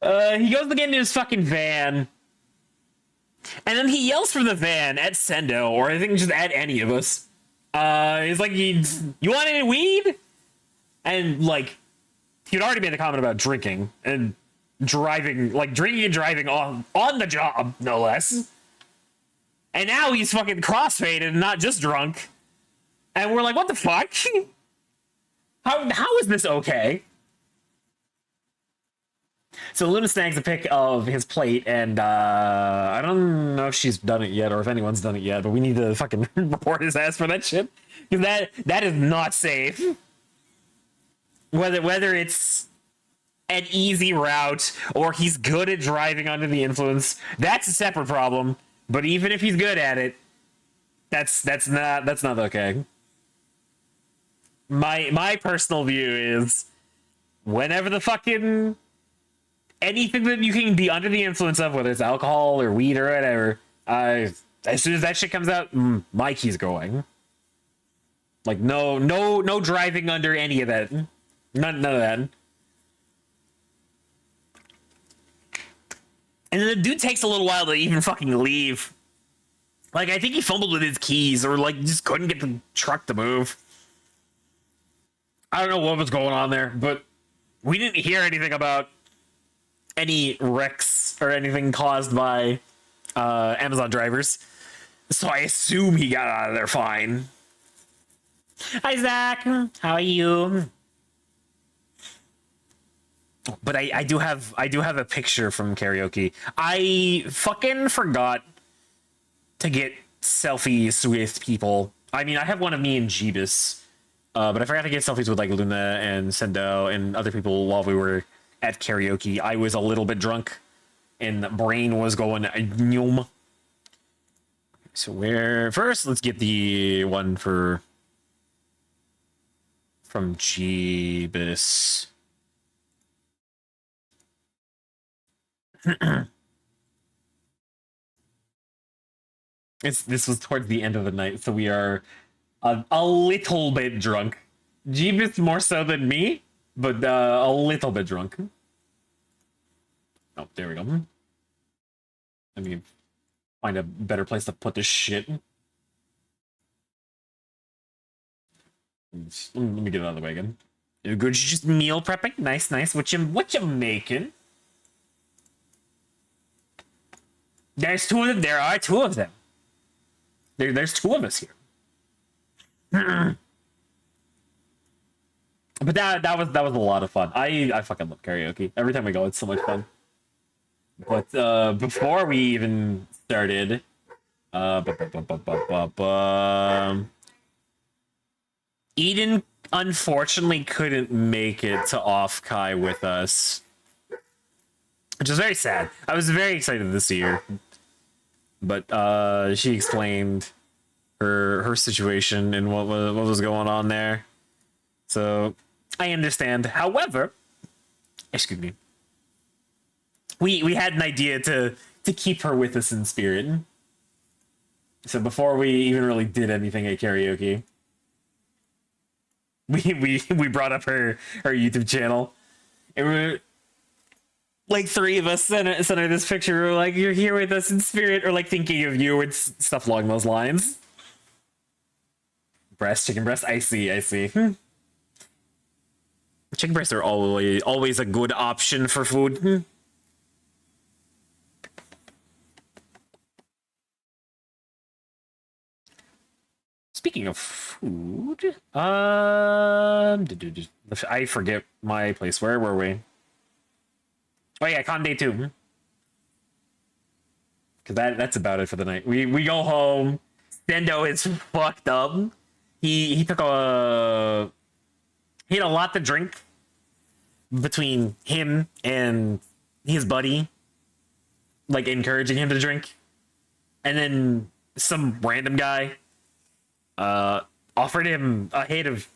He goes to get into his fucking van, and then he yells from the van at Sendo, or I think just at any of us. He's like, "You want any weed?" And like, he'd already made the comment about drinking and driving, like drinking and driving on the job, no less. And now he's fucking crossfaded and not just drunk. And we're like, what the fuck? How is this okay? So Luna snags a pic of his plate, and I don't know if she's done it yet or if anyone's done it yet, but we need to fucking report his ass for that shit. Because that is not safe. Whether it's an easy route or he's good at driving under the influence, that's a separate problem. But even if he's good at it, that's not okay. My personal view is whenever the fucking anything that you can be under the influence of, whether it's alcohol or weed or whatever, as soon as that shit comes out, my key's going. Like no driving under any of that. None of that. And then the dude takes a little while to even fucking leave. Like, I think he fumbled with his keys or, like, just couldn't get the truck to move. I don't know what was going on there, but we didn't hear anything about any wrecks or anything caused by Amazon drivers. So I assume he got out of there fine. Hi, Zach. How are you? But I do have a picture from karaoke. I fucking forgot to get selfies with people. I mean, I have one of me and Jeebus, but I forgot to get selfies with like Luna and Sendo and other people while we were at karaoke. I was a little bit drunk, and the brain was going yum. So let's get the one from Jeebus. This was towards the end of the night, so we are a little bit drunk. Jeebus more so than me, but a little bit drunk. Oh, there we go. Let me find a better place to put this shit. Let me get it out of the way again. You're good. You're just meal prepping. Nice. What you making? There's two of them. There are two of them. There's two of us here. But that was a lot of fun. I fucking love karaoke. Every time we go, it's so much fun. But before we even started, Eden unfortunately couldn't make it to Off Kai with us, which is very sad. I was very excited to see her. But she explained her situation and what was going on there. So I understand. However, excuse me. We had an idea to keep her with us in spirit. So before we even really did anything at karaoke, we brought up her YouTube channel. And like three of us sent her this picture. Like, you're here with us in spirit, or like thinking of you, and stuff along those lines. Breast, chicken breast. I see. I see. Chicken breasts are always a good option for food. Speaking of food, I forget my place. Where were we? Oh yeah, con day 2. Cause that's about it for the night. We go home. Stendo is fucked up. He took he had a lot to drink between him and his buddy, like encouraging him to drink, and then some random guy offered him a hit of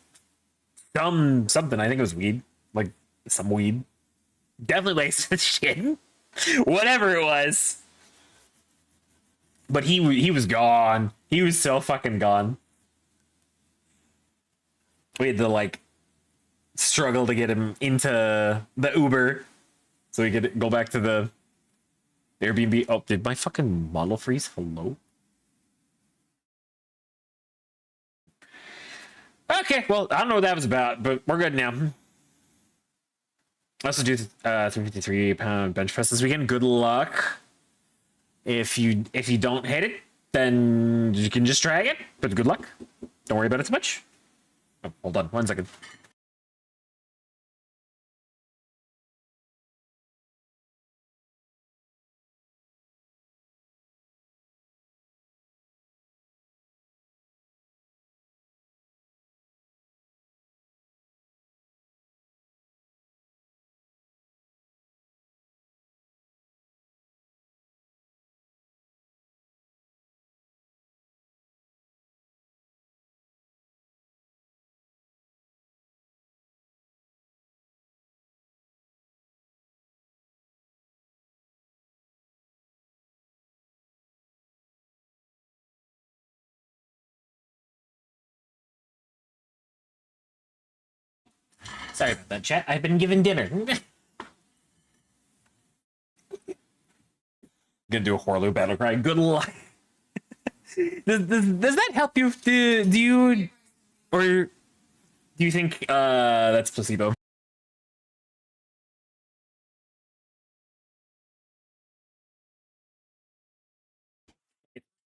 something. I think it was weed, like some weed. Definitely laced with shit. Whatever it was. But he was gone. He was so fucking gone. We had to like struggle to get him into the Uber so we could go back to the Airbnb. Oh, did my fucking model freeze? Hello? Okay, well, I don't know what that was about, but we're good now. I also do 353-pound bench press this weekend. Good luck. If you don't hit it, then you can just drag it. But good luck. Don't worry about it too much. Oh, hold on 1 second. Sorry about that, chat. I've been given dinner. Gonna do a Horlu battle cry. Good luck. Does that help you? Do you, or do you think that's placebo?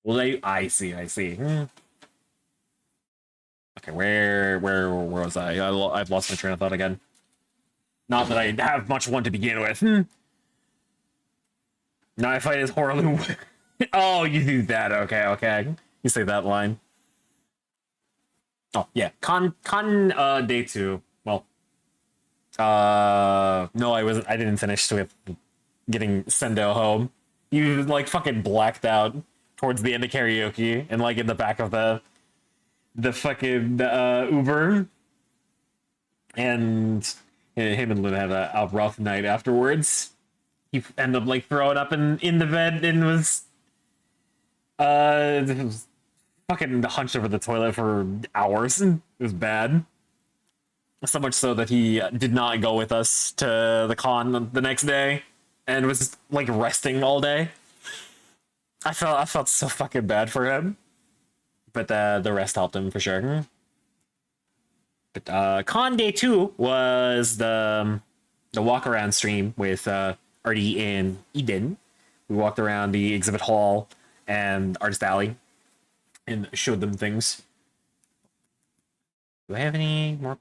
Well, I see. Okay, where was I? I've lost my train of thought again. Not that I have much one to begin with. Now I fight as Horlu. Oh, you do that. Okay. You say that line. Oh yeah, con day 2. Well, no, I wasn't. I didn't finish with getting Sendo home. You like fucking blacked out towards the end of karaoke and like in the back of the fucking Uber, and him and Luna had a rough night afterwards. He ended up like throwing up in the bed and was fucking hunched over the toilet for hours. It was bad. So much so that he did not go with us to the con the next day and was like resting all day. I felt so fucking bad for him. But the rest helped him for sure. But con day 2 was the walk around stream with Artie and Eden. We walked around the exhibit hall and Artist Alley and showed them things. Do I have any more?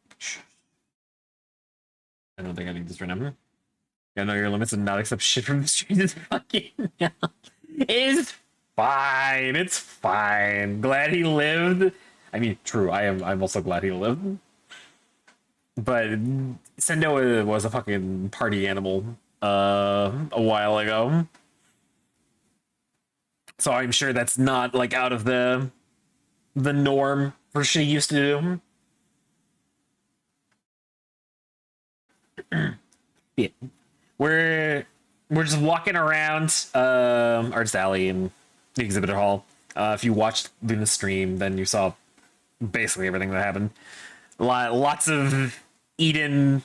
I don't think I need this right now. I know your limits and not accept shit from the street is fucking. It's fine. It's fine. Glad he lived. I mean, true. I'm also glad he lived. But Sendo was a fucking party animal a while ago. So I'm sure that's not like out of the norm for shit he used to do. Yeah. We're just walking around Artist Alley and the exhibitor hall. If you watched Luna's stream, then you saw basically everything that happened. Lots of Eden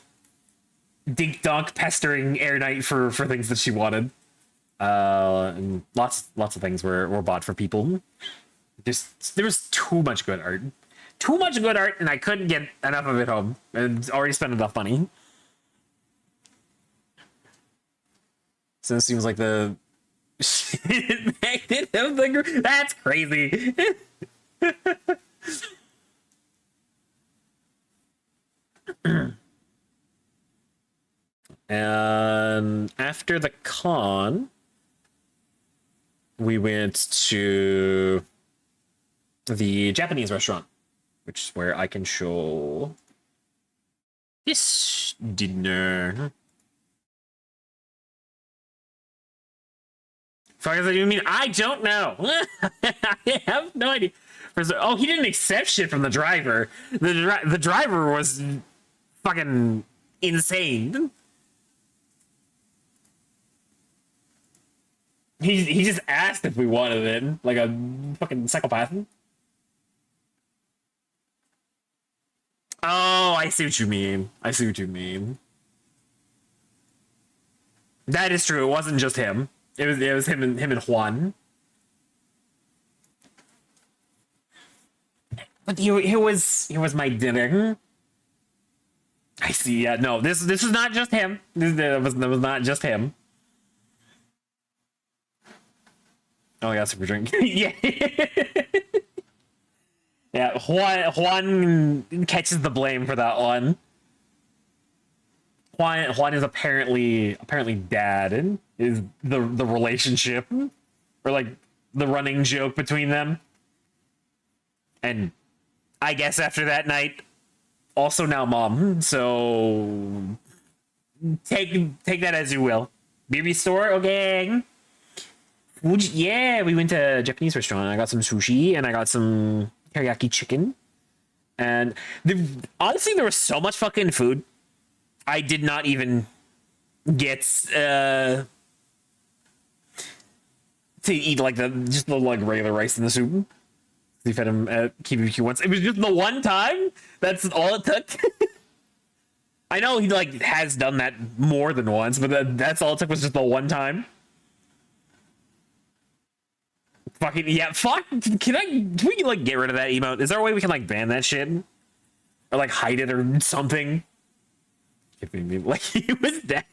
Dink Donk pestering Air Knight for things that she wanted. And lots of things were bought for people. There was too much good art. Too much good art, and I couldn't get enough of it home. And already spent enough money. So it seems like the magnet of the that's crazy. And after the con, we went to the Japanese restaurant, which is where I can show this dinner. Fuck does that even mean? I don't know. I have no idea. Oh, he didn't accept shit from the driver. The driver was fucking insane. He just asked if we wanted it, like a fucking psychopath. Oh, I see what you mean. I see what you mean. That is true. It wasn't just him. It was him and Juan. But he was my dinner. I see. Yeah, no, this is not just him. That was not just him. Oh, I got super drink. Yeah. Yeah, Juan catches the blame for that one. Juan is apparently dad, and is the relationship, or like the running joke between them. And I guess after that night, also now mom. So take that as you will. BB store, okay. Yeah, we went to a Japanese restaurant. I got some sushi and I got some teriyaki chicken. And honestly, there was so much fucking food. I did not even get to eat like just the like regular rice in the soup. We fed him at KBBQ once. It was just the one time. That's all it took. I know he like has done that more than once, but that's all it took was just the one time. Fucking yeah, fuck. Can we like get rid of that emote? Is there a way we can like ban that shit? Or like hide it or something? Like he was dead.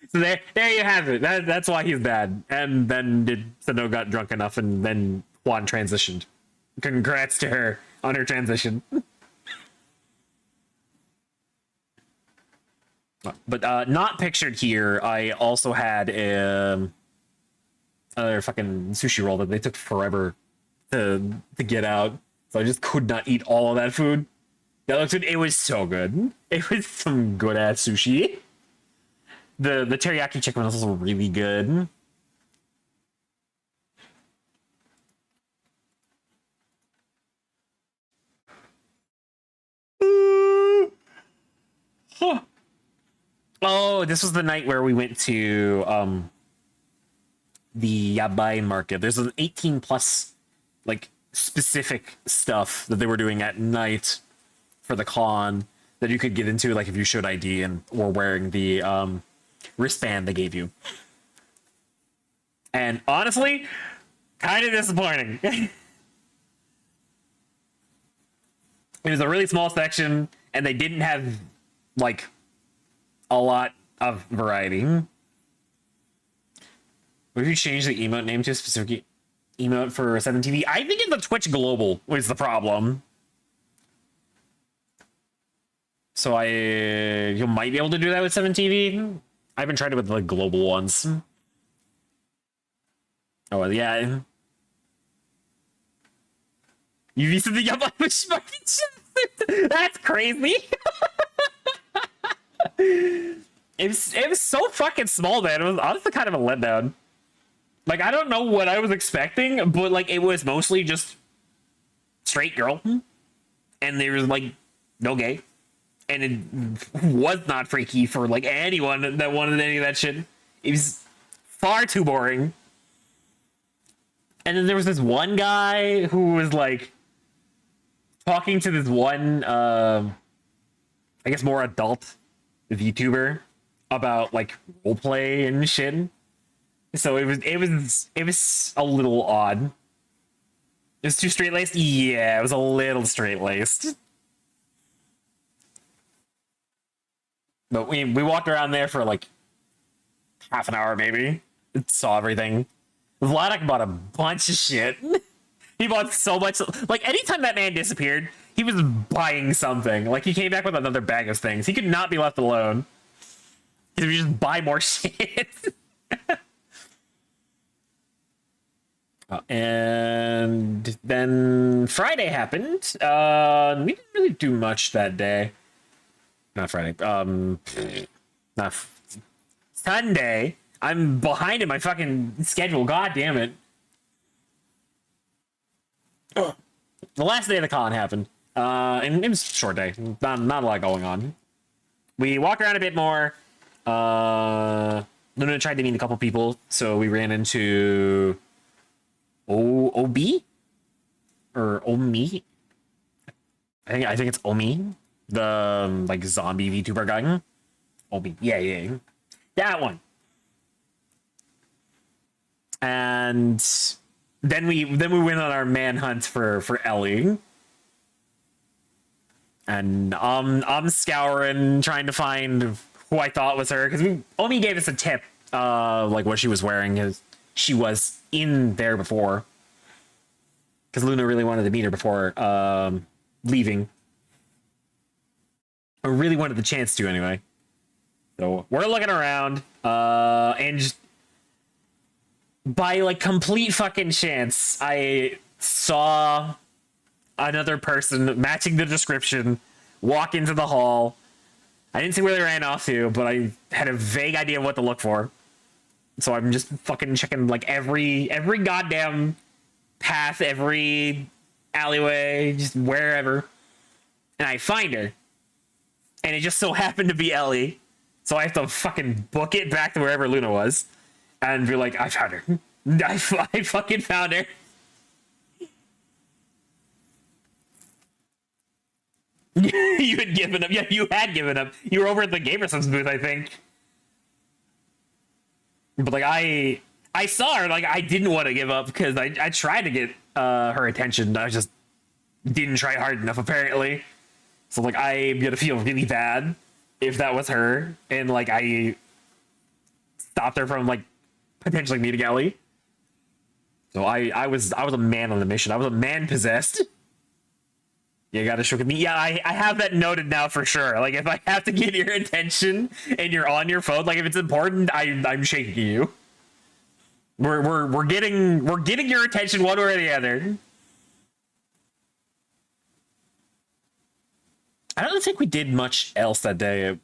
So there you have it. That's why he's bad. And then Sano got drunk enough and then Juan transitioned. Congrats to her on her transition. But not pictured here, I also had another fucking sushi roll that they took forever to get out. So I just could not eat all of that food. That looks good. It was so good. It was some good ass sushi. The teriyaki chicken was also really good. Huh. Oh, this was the night where we went to the Yabai market. There's an 18 plus like specific stuff that they were doing at night for the con that you could get into, like if you showed ID and were wearing the wristband they gave you. And honestly, kind of disappointing. It was a really small section, and they didn't have like a lot of variety. What if you change the emote name to a specific emote for 7TV? I think it's the Twitch Global was the problem. So you might be able to do that with 7TV. I haven't tried it with the global ones. Oh yeah. You used the Yabba That's crazy. It was so fucking small, man. It was honestly kind of a letdown. Like, I don't know what I was expecting, but like it was mostly just straight girl. And there was like no gay. And it was not freaky for like anyone that wanted any of that shit. It was far too boring. And then there was this one guy who was like talking to this one I guess more adult VTuber about like roleplay and shit. So it was a little odd. It was too straight laced. Yeah, it was a little straight laced. But we walked around there for like half an hour maybe. Saw everything. Vladik bought a bunch of shit. He bought so much. Like anytime that man disappeared, he was buying something. Like he came back with another bag of things. He could not be left alone. He would just buy more shit. And then Friday happened. We didn't really do much that day. Not Friday. Not Sunday. I'm behind in my fucking schedule. God damn it. The last day of the con happened. And it was a short day. Not a lot going on. We walked around a bit more. Luna tried to meet a couple people, so we ran into OB or Omi. I think it's Omi, the like zombie VTuber guy. Omi, yeah, that one. And then we went on our manhunt for Ellie. And I'm scouring, trying to find who I thought was her, because Omi gave us a tip, like what she was wearing, because she was in there before. Because Luna really wanted to meet her before leaving. Or really wanted the chance to, anyway. So we're looking around, and just by like complete fucking chance, I saw another person matching the description walk into the hall. I didn't see where they ran off to, but I had a vague idea of what to look for. So I'm just fucking checking like every goddamn path, every alleyway, just wherever. And I find her. And it just so happened to be Ellie. So I have to fucking book it back to wherever Luna was. And be like, I found her. I fucking found her. You had given up. Yeah, you had given up. You were over at the Gamersons booth, I think. But like I saw her, like I didn't want to give up because I tried to get her attention. I just didn't try hard enough, apparently. So like I'm gonna feel really bad if that was her, and like I stopped her from like potentially meeting Ellie. So I was a man on the mission. I was a man possessed. You gotta show me. Yeah, I have that noted now for sure. Like if I have to get your attention and you're on your phone, like if it's important, I'm shaking you. We're getting your attention one way or the other. I don't think we did much else that day. It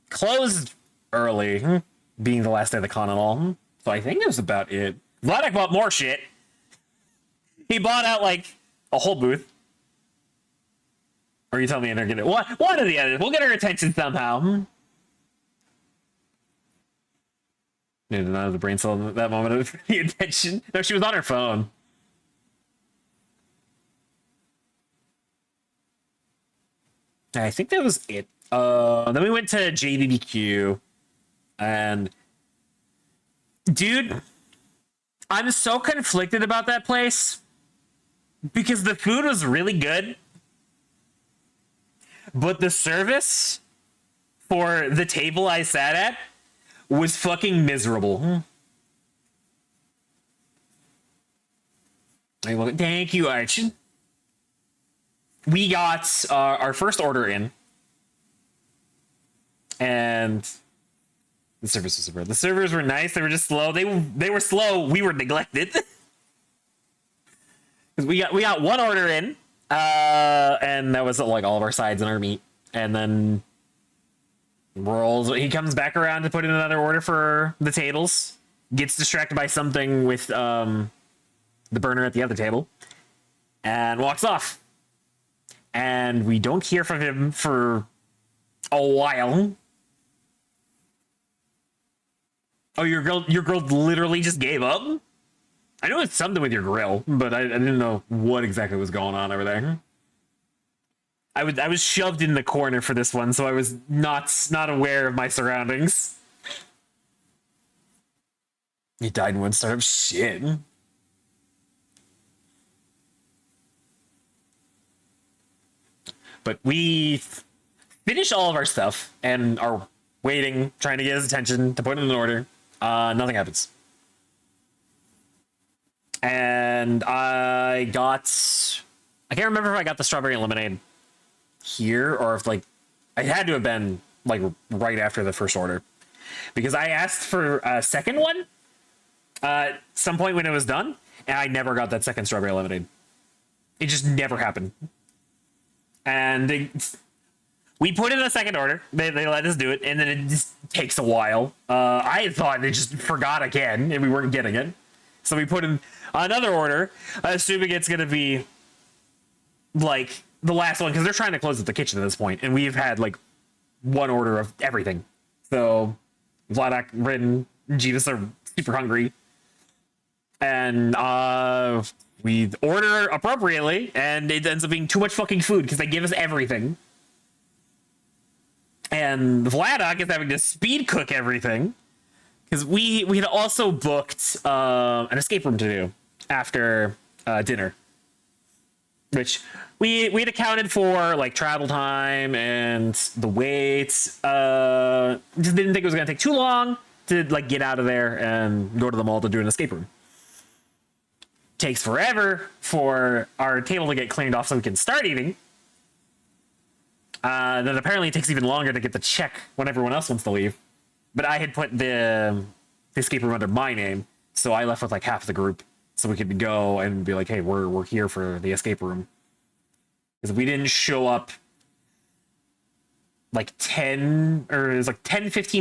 closed early, being the last day of the con and all. So I think that was about it. Vladik bought more shit. He bought out like a whole booth. Or you tell me they're gonna one of the others. We'll get her attention somehow. Needed another the brain cell at that moment of the attention. No, she was on her phone. I think that was it. Then we went to JBBQ, and dude, I'm so conflicted about that place because the food was really good, but the service for the table I sat at was fucking miserable. Thank you, Arch. We got our first order in, and the service was super. The servers were nice. They were just slow. They were slow. We were neglected. Because we got one order in, and that was like all of our sides and our meat, and then he comes back around to put in another order for the tables, gets distracted by something with the burner at the other table, and walks off. And we don't hear from him for a while. Oh, your girl literally just gave up? I know it's something with your grill, but I didn't know what exactly was going on over there. I was shoved in the corner for this one, so I was not aware of my surroundings. He died in one startup. Shit. But we finish all of our stuff and are waiting, trying to get his attention to put it in order. Nothing happens. And I can't remember if I got the strawberry lemonade here or if like it had to have been like right after the first order, because I asked for a second one some point when it was done, and I never got that second strawberry lemonade. It just never happened. And we put in a second order. They let us do it, and then it just takes a while. I thought they just forgot again, and we weren't getting it. So we put in another order, assuming it's going to be like the last one, because they're trying to close up the kitchen at this point, and we've had like one order of everything. So Vladak, Rin, Jeeves are super hungry, and we order appropriately, and it ends up being too much fucking food because they give us everything. And Vladak is having to speed cook everything because we had also booked an escape room to do after dinner, which we had accounted for like travel time and the wait. Just didn't think it was gonna take too long to like get out of there and go to the mall to do an escape room. Takes forever for our table to get cleaned off so we can start eating. Then apparently it takes even longer to get the check when everyone else wants to leave. But I had put the escape room under my name, so I left with like half the group, so we could go and be like, "Hey, we're here for the escape room." Because we didn't show up like 15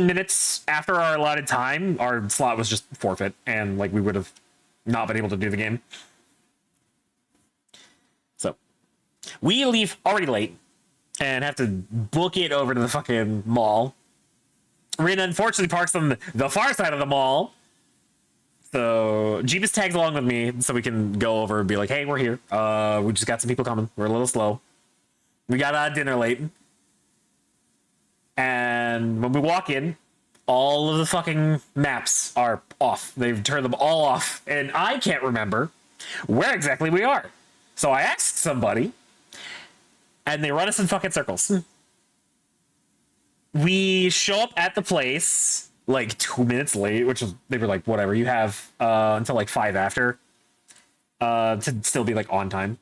minutes after our allotted time, our slot was just forfeit, and like we would have not been able to do the game. So we leave already late and have to book it over to the fucking mall. Rin unfortunately parks on the far side of the mall. So Jeebus tags along with me so we can go over and be like, "Hey, we're here. We just got some people coming. We're a little slow. We got dinner late." And when we walk in, all of the fucking maps are off. They've turned them all off. And I can't remember where exactly we are. So I asked somebody, and they run us in fucking circles. We show up at the place like 2 minutes late, which was, they were like, "Whatever, you have until like 5 after to still be like on time."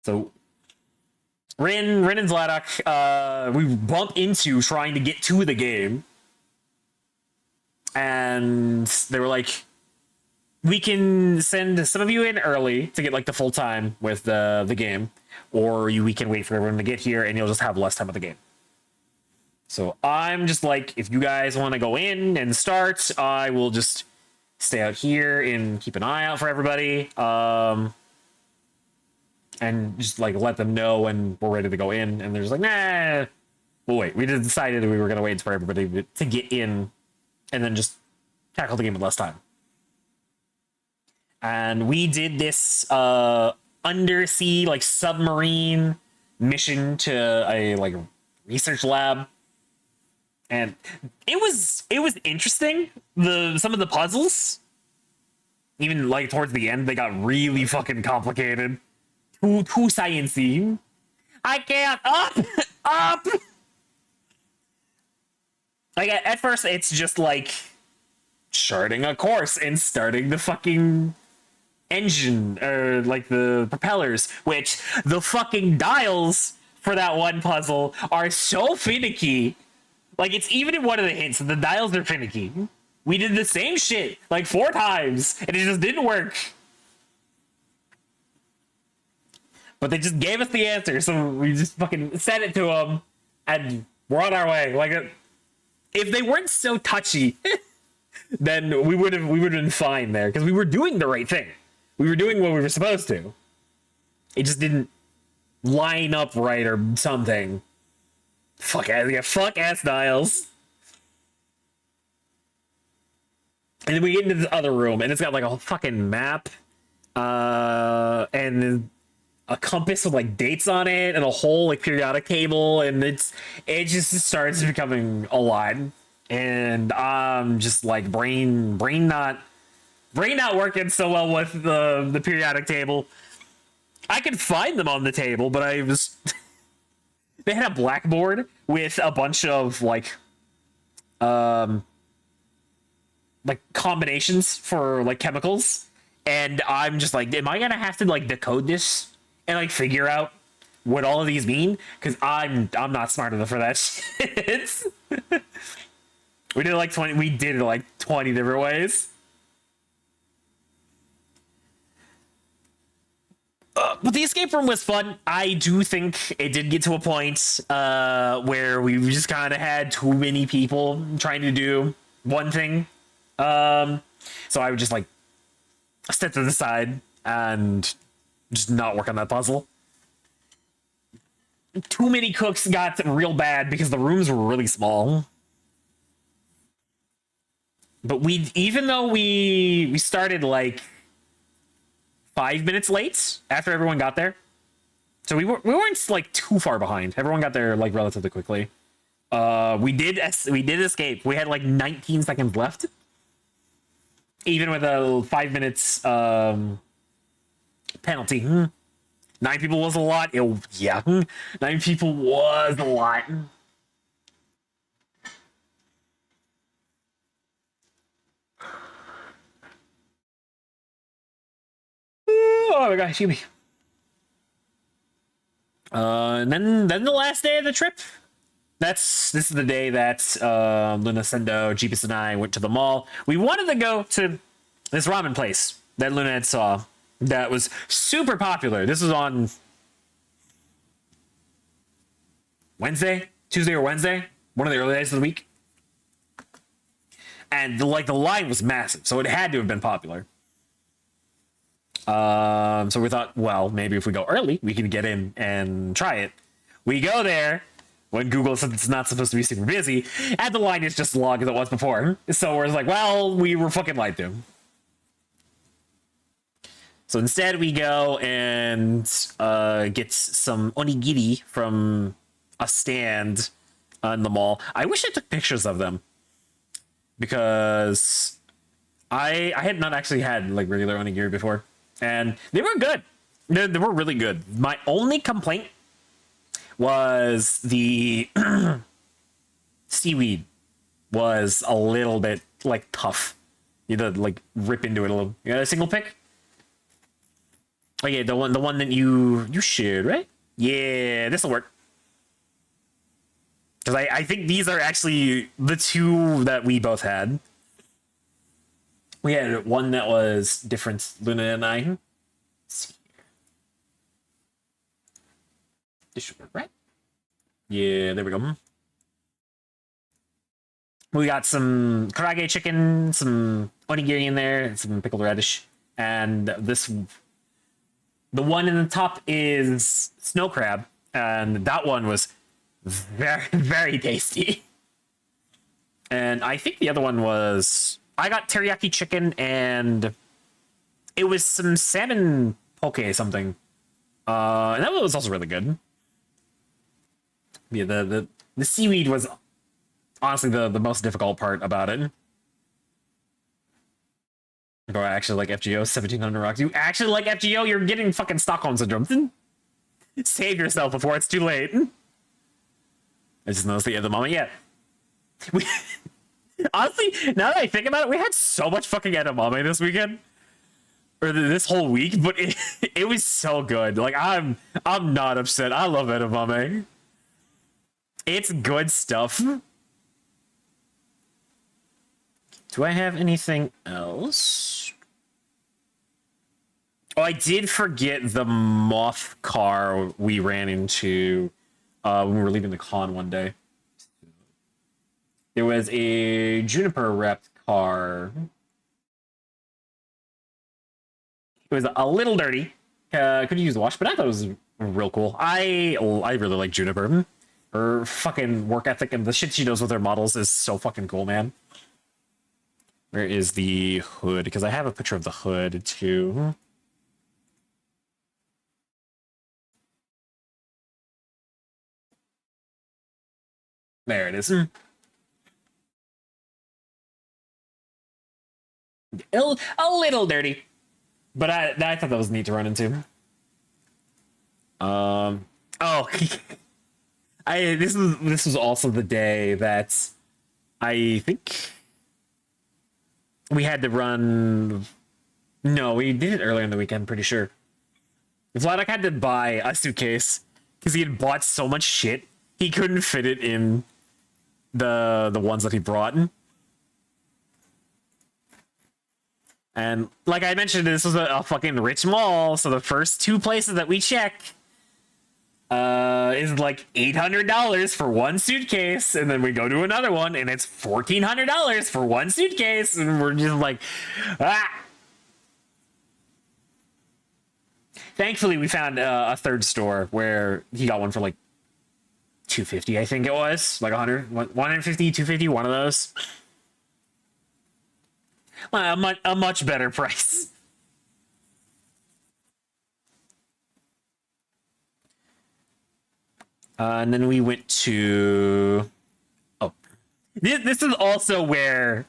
So Rin and Vladak, we bump into trying to get to the game, and they were like, "We can send some of you in early to get like the full time with the game, or we can wait for everyone to get here and you'll just have less time with the game." So I'm just like, if you guys want to go in and start, I will just stay out here and keep an eye out for everybody. And just like let them know when we're ready to go in. And they're just like, "Nah, well, wait." We just decided we were going to wait for everybody to get in and then just tackle the game with less time. And we did this undersea like submarine mission to a like research lab. And it was interesting. Some of the puzzles, even like towards the end, they got really fucking complicated. Too sciencey. I can't up. Like at first, it's just like charting a course and starting the fucking engine or like the propellers, which the fucking dials for that one puzzle are so finicky. Like it's even in one of the hints, the dials are finicky. We did the same shit like 4 times and it just didn't work. But they just gave us the answer, so we just fucking sent it to them, and we're on our way. Like, if they weren't so touchy, then we would have been fine there because we were doing the right thing. We were doing what we were supposed to. It just didn't line up right or something. Fuck ass dials. And then we get into this other room, and it's got like a fucking map, and a compass with like dates on it, and a whole like periodic table, and it just starts becoming a lot. and I'm just like brain not working so well with the periodic table. I could find them on the table, but I was they had a blackboard with a bunch of like combinations for like chemicals, and I'm just like, am I gonna have to like decode this and like figure out what all of these mean? Because I'm not smart enough for that shit. We did it like 20 different ways. But the escape room was fun. I do think it did get to a point where we just kind of had too many people trying to do one thing. So I would just like step to the side and just not work on that puzzle. Too many cooks got real bad because the rooms were really small. But even though we started like 5 minutes late after everyone got there, so we weren't like too far behind. Everyone got there like relatively quickly. We did escape. We had like 19 seconds left, even with a 5 minutes penalty. 9 people was a lot. Yeah, 9 people was a lot. Oh my gosh, excuse me. And then the last day of the trip. This is the day that Luna, Sendo, Jeepus, and I went to the mall. We wanted to go to this ramen place that Luna had saw that was super popular. This was on Tuesday or Wednesday, one of the early days of the week, and the line was massive, so it had to have been popular. So we thought, well, maybe if we go early, we can get in and try it. We go there when Google says it's not supposed to be super busy, and the line is just as long as it was before. So we're like, well, we were fucking lied to. So instead, we go and get some onigiri from a stand on the mall. I wish I took pictures of them because I had not actually had like regular onigiri before, and they were good. They were really good. My only complaint was the seaweed was a little bit like tough. You had to like rip into it a little. You got a single pick? Oh yeah, the one that you shared, right? Yeah, this'll work. Because I think these are actually the two that we both had. We had one that was different, Luna and I. Let's see here. This should work, right? Yeah, there we go. We got some karage chicken, some onigiri in there, some pickled radish, and the one in the top is snow crab, and that one was very, very tasty. And I think the other one was I got teriyaki chicken, and it was some salmon poke something. And that one was also really good. Yeah, the seaweed was honestly the most difficult part about it. Bro, I actually like FGO 1700 rocks. You actually like FGO? You're getting fucking Stockholm syndrome. Save yourself before it's too late. I just noticed the end of the moment. Yeah. We, honestly, now that I think about it, we had so much fucking edamame this weekend. Or this whole week, but it was so good. Like I'm not upset. I love edamame. It's good stuff. Do I have anything else? Oh, I did forget the moth car we ran into when we were leaving the con one day. There was a Juniper wrapped car. It was a little dirty. Could use the wash, but I thought it was real cool. I really like Juniper. Her fucking work ethic and the shit she does with her models is so fucking cool, man. Where is the hood? Because I have a picture of the hood too. There it is. A little dirty, but I thought that was neat to run into. Oh, I this was also the day that I think we had to run. No, we did it earlier in the weekend. Pretty sure. Vladok had to buy a suitcase because he had bought so much shit he couldn't fit it in the ones that he brought. And like I mentioned, this was a fucking rich mall, so the first two places that we check is like $800 for one suitcase, and then we go to another one and it's $1,400 for one suitcase, and we're just like, ah. Thankfully, we found a third store where he got one for like 250, I think it was, like 150, 250, one of those. Well, a much better price. And then we went to. Oh, this is also where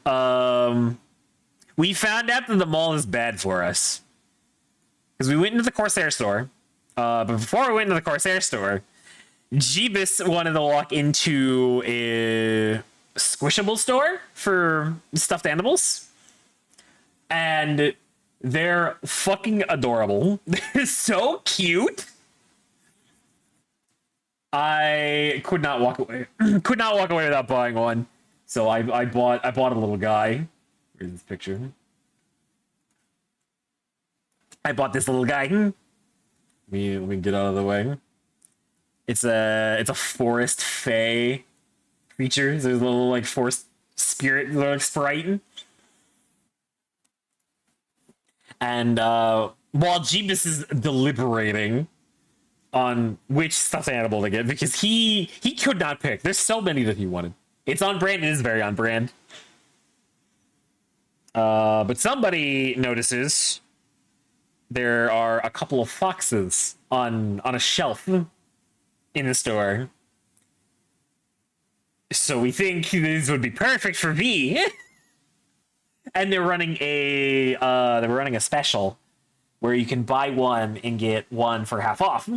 we found out that the mall is bad for us. Because we went into the Corsair store, but before we went into the Corsair store, Jeebus wanted to walk into a squishable store for stuffed animals. And they're fucking adorable. They're so cute. I could not walk away. Could not walk away without buying one. So I bought a little guy. Where's this picture? I bought this little guy. Let me get out of the way. It's a forest fae creature. There's a little like forest spirit, little like sprite. And while Jeebus is deliberating on which stuffed animal to get, because he could not pick. There's so many that he wanted. It's on brand. It is very on brand. But somebody notices there are a couple of foxes on a shelf in the store. So we think these would be perfect for me. And they're running a special where you can buy one and get one for half off.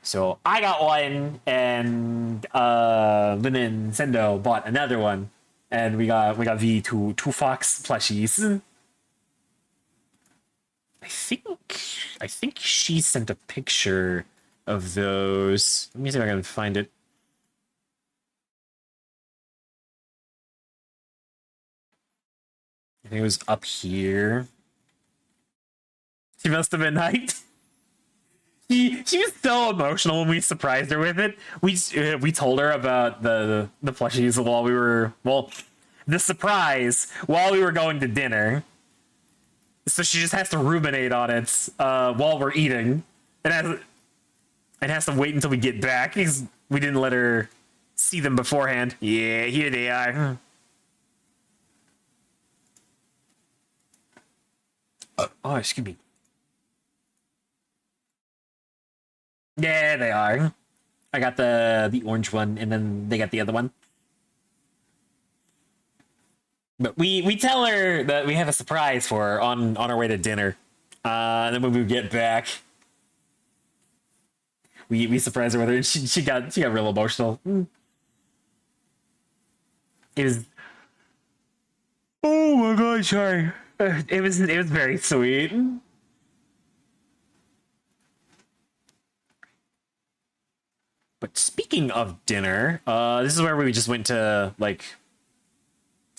So I got one, and Luna and Sendo bought another one, and we got the two fox plushies. I think she sent a picture of those. Let me see if I can find it. I think it was up here. She must have been hyped. She was so emotional when we surprised her with it. We told her about the plushies while we were, well, the surprise while we were going to dinner. So she just has to ruminate on it while we're eating. It has to wait until we get back because we didn't let her see them beforehand. Yeah, here they are. Oh, excuse me. Yeah, they are. I got the orange one, and then they got the other one. But we tell her that we have a surprise for her on our way to dinner. And then when we get back, we surprise her with her, and she got real emotional. It was, oh my god, sorry. It was very sweet. But speaking of dinner, this is where we just went to like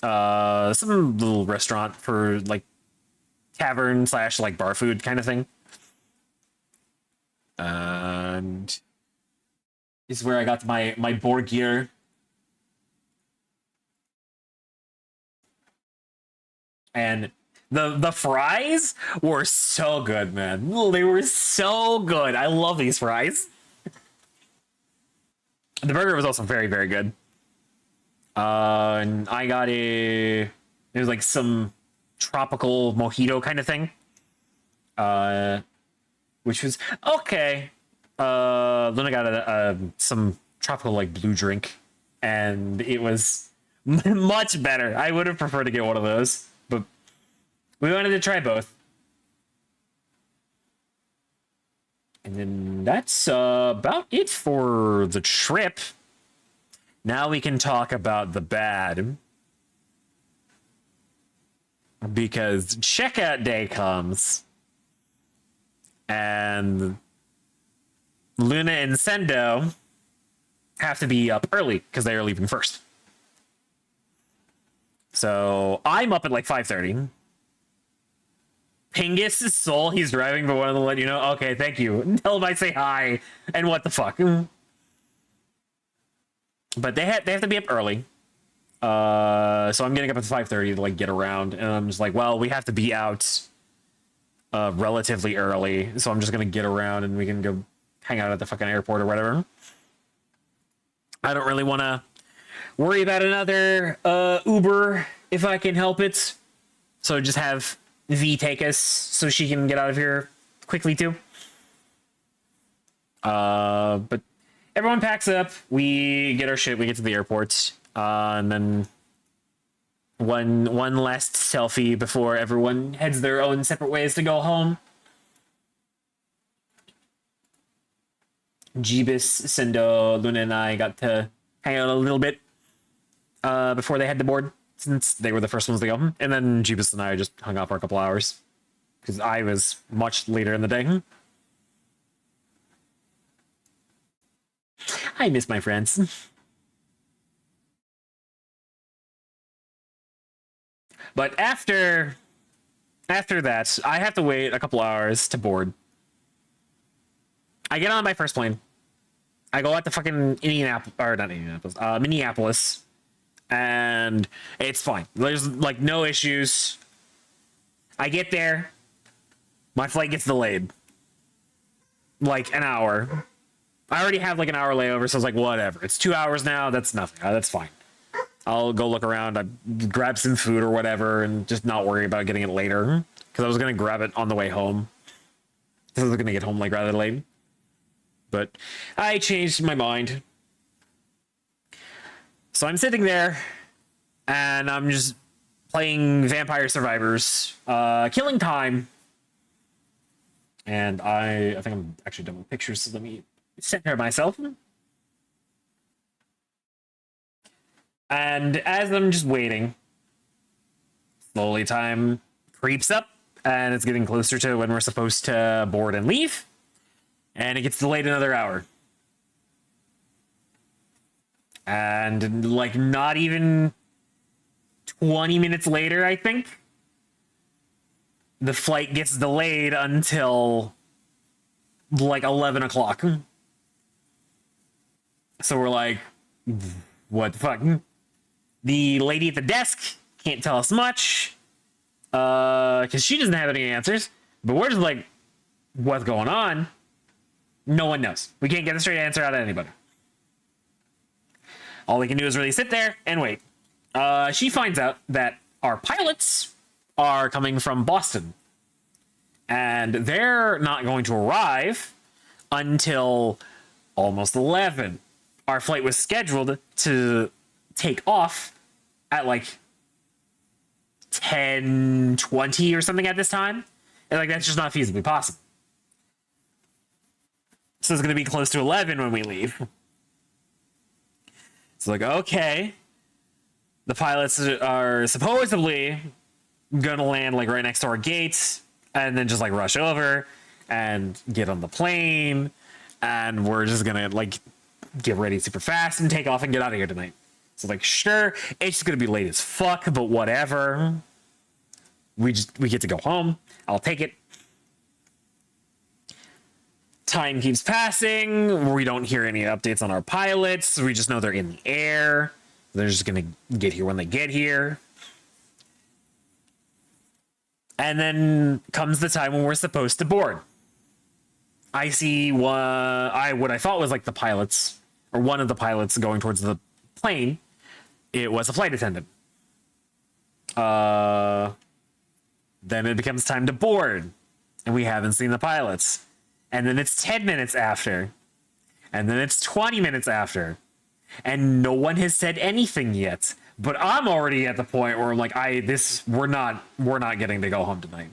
some little restaurant for like tavern slash like bar food kind of thing. And this is where I got my board gear. And the fries were so good, man. They were so good. I love these fries. The burger was also very, very good. And I got it was like some tropical mojito kind of thing. Which was okay. Luna got some tropical like blue drink, and it was Much better. I would have preferred to get one of those, but we wanted to try both. And then that's about it for the trip. Now we can talk about the bad. Because checkout day comes. And Luna and Sendo have to be up early because they are leaving first. So I'm up at like 5:30. Pingus' soul, he's driving, but wanted to let you know. Okay, thank you. Tell him I say hi. And what the fuck? But they have to be up early. So I'm getting up at 5:30 to like get around, and I'm just like, well, we have to be out relatively early, so I'm just gonna get around and we can go hang out at the fucking airport or whatever. I don't really want to worry about another Uber if I can help it. So just have V take us so she can get out of here quickly too. But everyone packs up. We get our shit. We get to the airport, and then one last selfie before everyone heads their own separate ways to go home. Jeebus, Sendo, Luna, and I got to hang out a little bit before they had to board, since they were the first ones to go. And then Jeebus and I just hung out for a couple hours because I was much later in the day. I miss my friends. But after that, I have to wait a couple hours to board. I get on my first plane. I go out to fucking Minneapolis, and it's fine. There's like no issues. I get there, my flight gets delayed like an hour. I already have like an hour layover, so I was like, whatever. It's 2 hours now. That's nothing. That's fine. I'll go look around. I grab some food or whatever, and just not worry about getting it later, because I was gonna grab it on the way home. I was gonna get home like rather late. But I changed my mind. So I'm sitting there, and I'm just playing Vampire Survivors, killing time. And I think I'm actually done with pictures, so let me center myself. And as I'm just waiting, slowly time creeps up, and it's getting closer to when we're supposed to board and leave. And it gets delayed another hour. And like not even 20 minutes later, I think, the flight gets delayed until like 11 o'clock. So we're like, what the fuck? The lady at the desk can't tell us much, because she doesn't have any answers. But we're just like, what's going on? No one knows. We can't get a straight answer out of anybody. All we can do is really sit there and wait. She finds out that our pilots are coming from Boston, and they're not going to arrive until almost 11. Our flight was scheduled to take off at like 10:20 or something at this time, and like that's just not feasibly possible. So it's going to be close to 11 when we leave. It's like, okay. The pilots are supposedly going to land like right next to our gates, and then just like rush over and get on the plane. And we're just going to like get ready super fast and take off and get out of here tonight. So like, sure, it's just going to be late as fuck, but whatever. We get to go home. I'll take it. Time keeps passing. We don't hear any updates on our pilots. We just know they're in the air. They're just gonna get here when they get here. And then comes the time when we're supposed to board. I see what I thought was like the pilots, or one of the pilots going towards the plane. It was a flight attendant. Then it becomes time to board, and we haven't seen the pilots. And then it's 10 minutes after. And then it's 20 minutes after. And no one has said anything yet. But I'm already at the point where I'm like, we're not getting to go home tonight.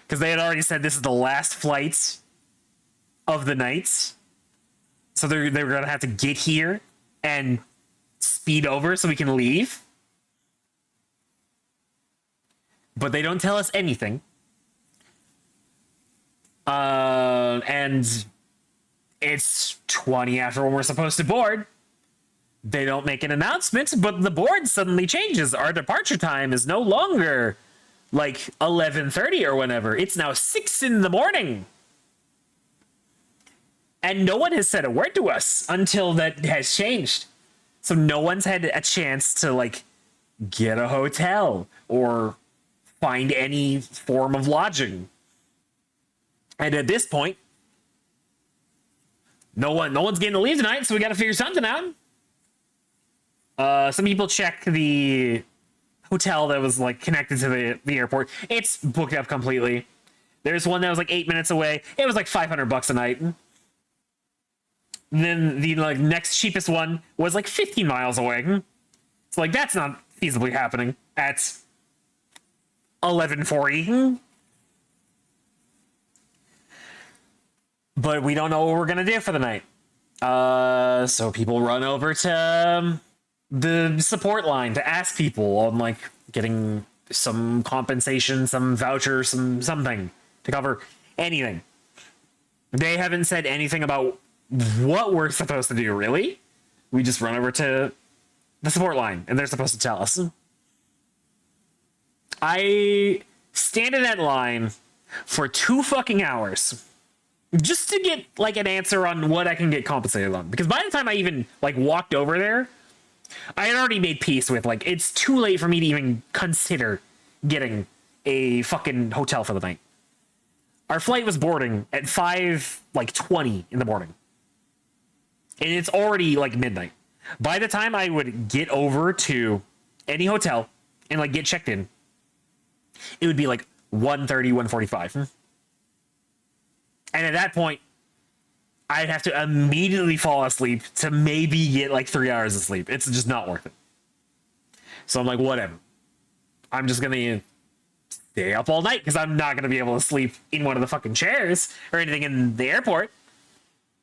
Because they had already said this is the last flight of the night. So they were gonna have to get here and speed over so we can leave. But they don't tell us anything. And it's 20 after when we're supposed to board. They don't make an announcement, but the board suddenly changes. Our departure time is no longer like 11:30 or whenever. It's now 6 in the morning. And no one has said a word to us until that has changed. So no one's had a chance to like get a hotel or find any form of lodging. And at this point, no one's getting to leave tonight, so we got to figure something out. Some people check the hotel that was like connected to the airport. It's booked up completely. There's one that was like 8 minutes away. It was like $500 a night. Then the like next cheapest one was like 15 miles away. So like that's not feasibly happening at 11:40. But we don't know what we're gonna do for the night. So people run over to the support line to ask people on like getting some compensation, some voucher, something to cover anything. They haven't said anything about what we're supposed to do, really. We just run over to the support line and they're supposed to tell us. I stand in that line for 2 fucking hours just to get like an answer on what I can get compensated on. Because by the time I even like walked over there, I had already made peace with like it's too late for me to even consider getting a fucking hotel for the night. Our flight was boarding at 5:20 in the morning. And it's already like midnight. By the time I would get over to any hotel and like get checked in, it would be like 1:30, 1:45. And at that point, I'd have to immediately fall asleep to maybe get like 3 hours of sleep. It's just not worth it. So I'm like, whatever. I'm just gonna stay up all night because I'm not gonna be able to sleep in one of the fucking chairs or anything in the airport.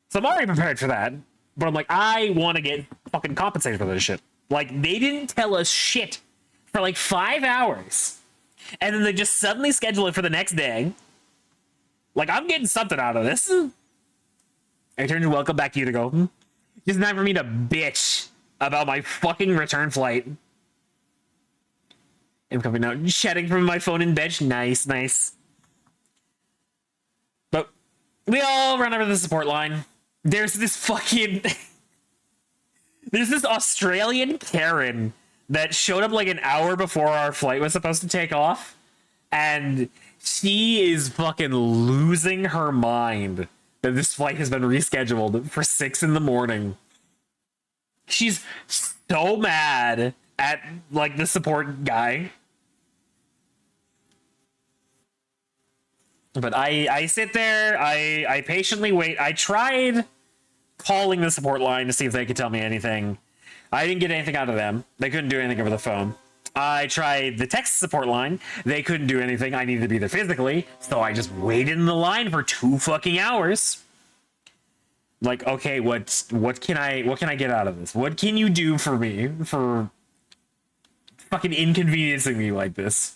So I'm already prepared for that. But I'm like, I want to get fucking compensated for this shit. Like, they didn't tell us shit for like 5 hours. And then they just suddenly schedule it for the next day. Like, I'm getting something out of this. I turn to welcome back you to go. Just not for me to bitch about my fucking return flight. I'm coming out, chatting from my phone in bed. Nice, nice. But we all run over the support line. There's this fucking... There's this Australian Karen that showed up like an hour before our flight was supposed to take off. And she is fucking losing her mind that this flight has been rescheduled for 6 in the morning. She's so mad at like the support guy. But I sit there, I patiently wait. I tried calling the support line to see if they could tell me anything. I didn't get anything out of them. They couldn't do anything over the phone. I tried the text support line. They couldn't do anything. I needed to be there physically, so I just waited in the line for 2 fucking hours. Like, okay, what can I get out of this? What can you do for me for fucking inconveniencing me like this?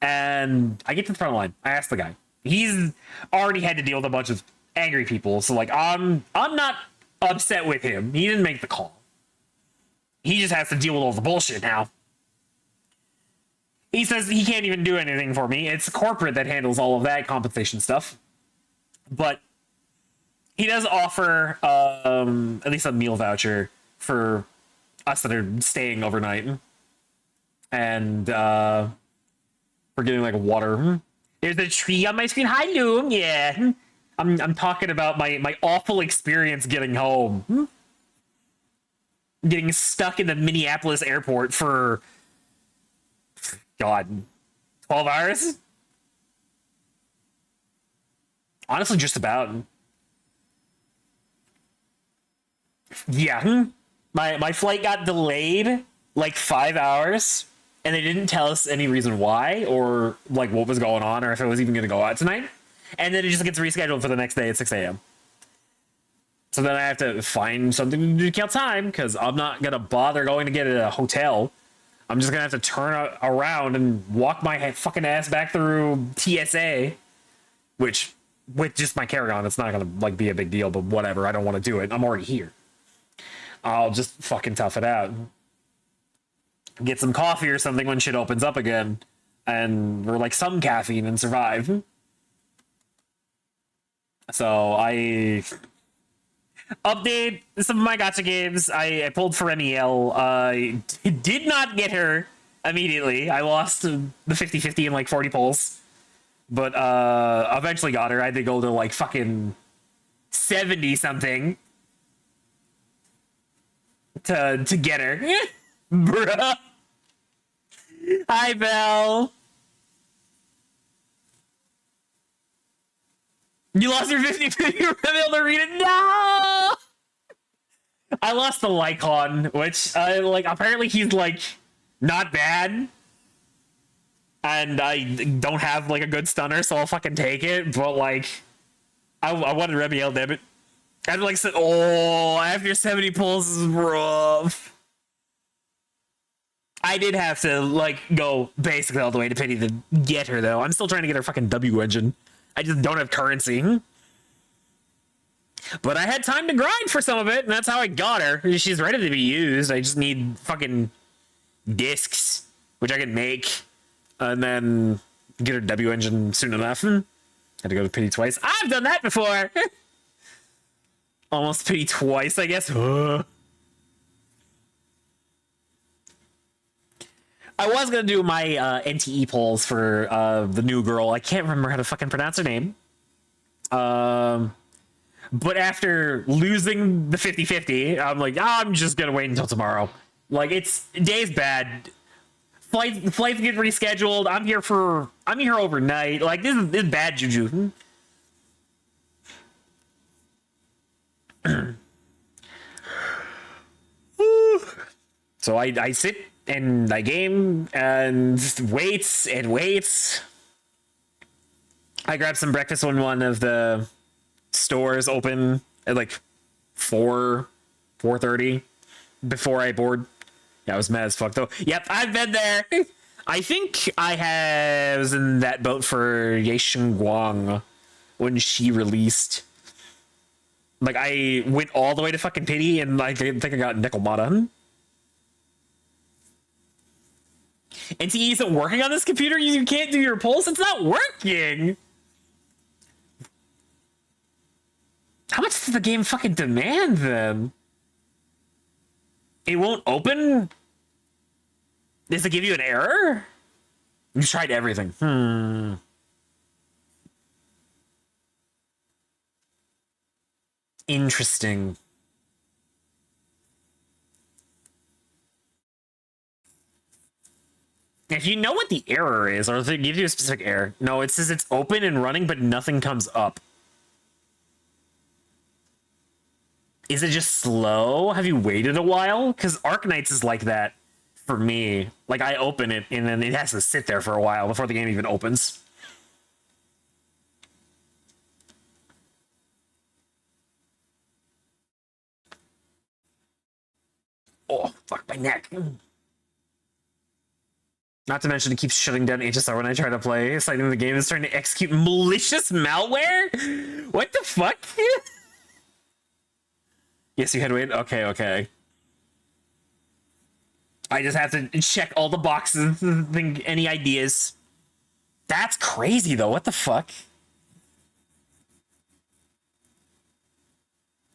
And I get to the front line. I ask the guy. He's already had to deal with a bunch of angry people, so like I'm not upset with him. He didn't make the call. He just has to deal with all the bullshit now. He says he can't even do anything for me. It's corporate that handles all of that compensation stuff. But he does offer at least a meal voucher for us that are staying overnight. And we're getting like water. There's a tree on my screen. Hi, Loom. Yeah. I'm talking about my awful experience getting home. Getting stuck in the Minneapolis airport for, God, 12 hours? Honestly, just about. Yeah. My flight got delayed like 5 hours, and they didn't tell us any reason why or like what was going on or if it was even going to go out tonight. And then it just gets rescheduled for the next day at 6 a.m. So then I have to find something to do to kill time because I'm not gonna bother going to get a hotel. I'm just gonna have to turn around and walk my fucking ass back through TSA, which with just my carry-on, it's not gonna like be a big deal. But whatever, I don't want to do it. I'm already here. I'll just fucking tough it out. Get some coffee or something when shit opens up again, or like some caffeine and survive. So I update some of my gacha games. I pulled for Remiel. I did not get her immediately. I lost the 50-50 in like 40 pulls. But eventually got her. I had to go to like fucking 70 something to get her. Bruh. Hi, Belle. You lost your 50-50. You were able to read it? No! I lost the Lycon, which, like, apparently he's, like, not bad. And I don't have, like, a good stunner, so I'll fucking take it. But, like, I wanted Remiel, damn it. And, like, said, oh, after 70 pulls is rough. I did have to, like, go basically all the way to Pity to get her, though. I'm still trying to get her fucking W engine. I just don't have currency. But I had time to grind for some of it, and that's how I got her. She's ready to be used. I just need fucking discs, which I can make, and then get her W engine soon enough. Had to go to Pity twice. I've done that before! Almost Pity twice, I guess. I was gonna do my NTE polls for the new girl. I can't remember how to fucking pronounce her name. But after losing the 50-50, I'm like, I'm just gonna wait until tomorrow. Like, day's bad. Flights get rescheduled. I'm here overnight. Like, this is bad juju. So I sit and I game and waits and waits. I grabbed some breakfast when one of the stores open at like 4:30 before I board. Yeah, I was mad as fuck though. Yep, I've been there. I think I was in that boat for Yeshin Guang when she released. Like, I went all the way to fucking Pity and I think I got Nekomata. NTE isn't working on this computer? You can't do your pulse? It's not working! How much does the game fucking demand, then? It won't open? Does it give you an error? You tried everything. Interesting. If you know what the error is, or if it gives you a specific error. No, it says it's open and running, but nothing comes up. Is it just slow? Have you waited a while? Because Arknights is like that for me. Like, I open it, and then it has to sit there for a while before the game even opens. Oh, fuck my neck. Not to mention it keeps shutting down HSR when I try to play, citing the game is trying to execute malicious malware? What the fuck? Yes, you had to wait. Okay. I just have to check all the boxes, think any ideas. That's crazy though, what the fuck?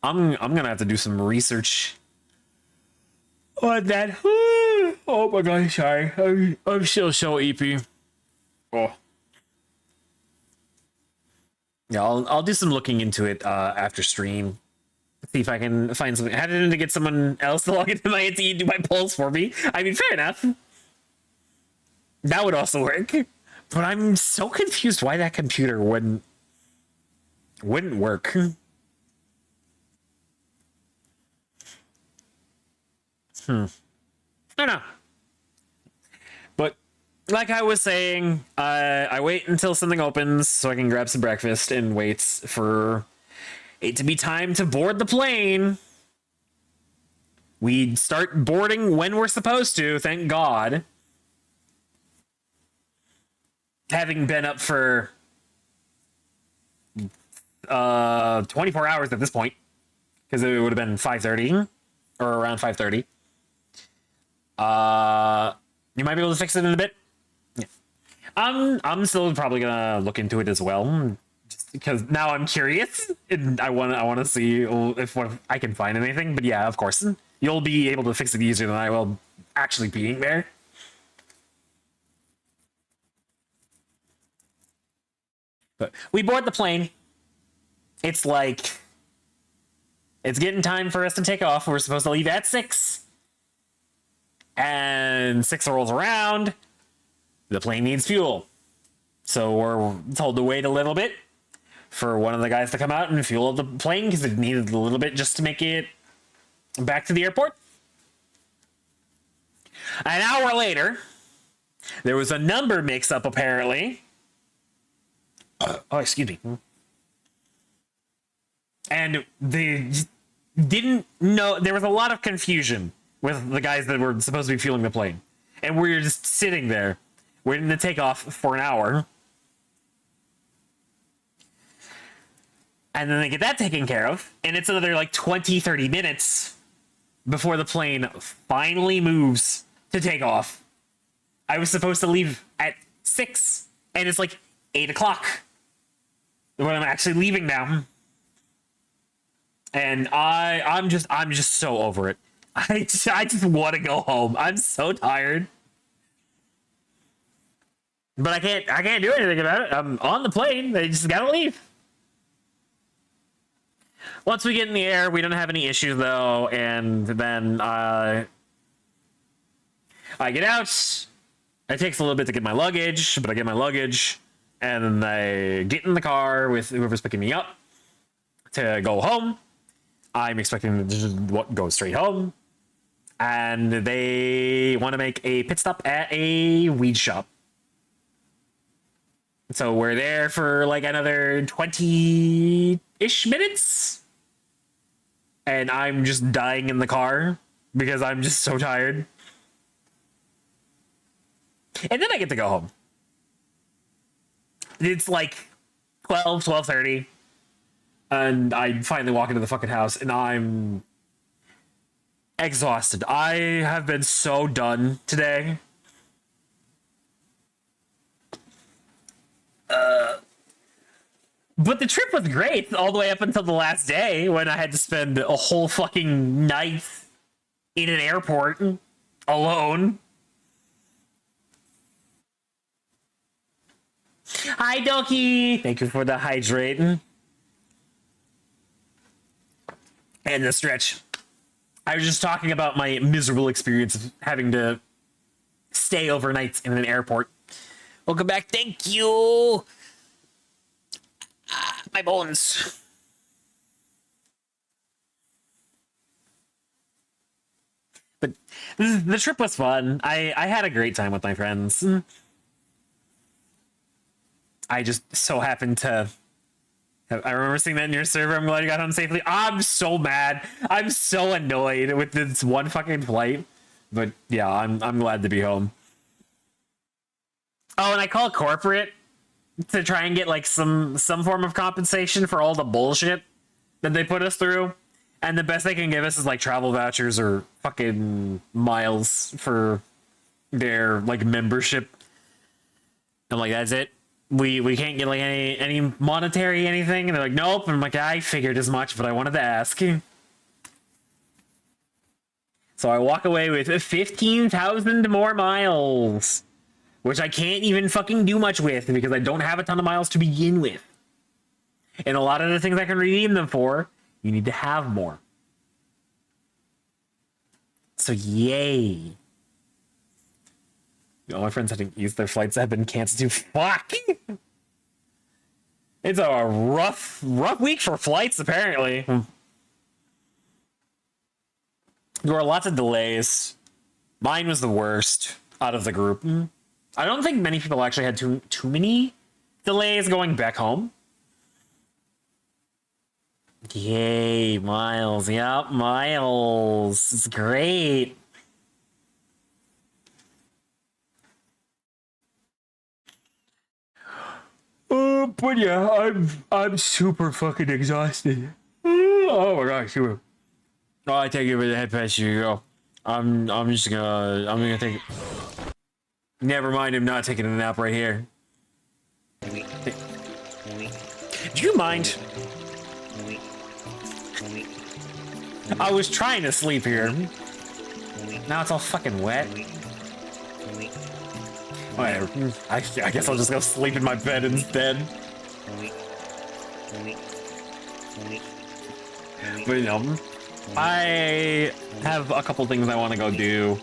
I'm gonna have to do some research on that. Oh my god, sorry. I'm still so EP. Oh. Yeah, I'll do some looking into it after stream. See if I can find something. I had to get someone else to log into my NTE and do my polls for me. I mean, fair enough. That would also work. But I'm so confused why that computer wouldn't work. I don't know. But like I was saying, I wait until something opens so I can grab some breakfast and wait for it to be time to board the plane. We start boarding when we're supposed to, thank God. Having been up for 24 hours at this point, because it would have been 5:30 or around 5:30. You might be able to fix it in a bit. Yeah. I'm still probably gonna look into it as well, just because now I'm curious and I want to see if what I can find anything. But yeah, of course, you'll be able to fix it easier than I will actually being there. But we board the plane. It's like it's getting time for us to take off. We're supposed to leave at 6. And 6 rolls around. The plane needs fuel. So we're told to wait a little bit for one of the guys to come out and fuel the plane because it needed a little bit just to make it back to the airport. An hour later, there was a number mix-up apparently. Oh, excuse me. And they didn't know. There was a lot of confusion with the guys that were supposed to be fueling the plane. And we were just sitting there, waiting to take off for an hour. And then they get that taken care of. And it's another like 20, 30 minutes before the plane finally moves to take off. I was supposed to leave at 6, and it's like 8 o'clock when I'm actually leaving now. And I'm just so over it. I just want to go home. I'm so tired. But I can't do anything about it. I'm on the plane. They just gotta leave. Once we get in the air, we don't have any issues though, and then I get out. It takes a little bit to get my luggage, but I get my luggage, and then I get in the car with whoever's picking me up to go home. I'm expecting to just go straight home. And they want to make a pit stop at a weed shop. So we're there for like another 20-ish minutes. And I'm just dying in the car because I'm just so tired. And then I get to go home. It's like 12:30. And I finally walk into the fucking house and I'm exhausted. I have been so done today. But the trip was great all the way up until the last day when I had to spend a whole fucking night in an airport alone. Hi, Doki. Thank you for the hydrate. And the stretch. I was just talking about my miserable experience of having to stay overnight in an airport. Welcome back. Thank you. My bones. But the trip was fun. I had a great time with my friends. I just so happened to... I remember seeing that in your server. I'm glad you got home safely. I'm so mad. I'm so annoyed with this one fucking flight. But yeah, I'm glad to be home. Oh, and I called corporate to try and get like some form of compensation for all the bullshit that they put us through. And the best they can give us is like travel vouchers or fucking miles for their like membership. I'm like, that's it. We can't get like any monetary anything, and they're like, nope. And I'm like, I figured as much, but I wanted to ask. So I walk away with 15,000 more miles, which I can't even fucking do much with because I don't have a ton of miles to begin with. And a lot of the things I can redeem them for, you need to have more. So yay. All my friends had to use their flights that have been canceled too. Fuck! It's a rough week for flights, apparently. There were lots of delays. Mine was the worst out of the group. I don't think many people actually had too many delays going back home. Yay, Miles. Yep, Miles. It's great. But yeah, I'm super fucking exhausted. Oh my gosh, super. Oh, I take it with the head patch. You go. I'm gonna take. Never mind. I'm not taking a nap right here. Do you mind? I was trying to sleep here. Now it's all fucking wet. Whatever. I guess I'll just go sleep in my bed instead. But you know, I have a couple things I want to go do.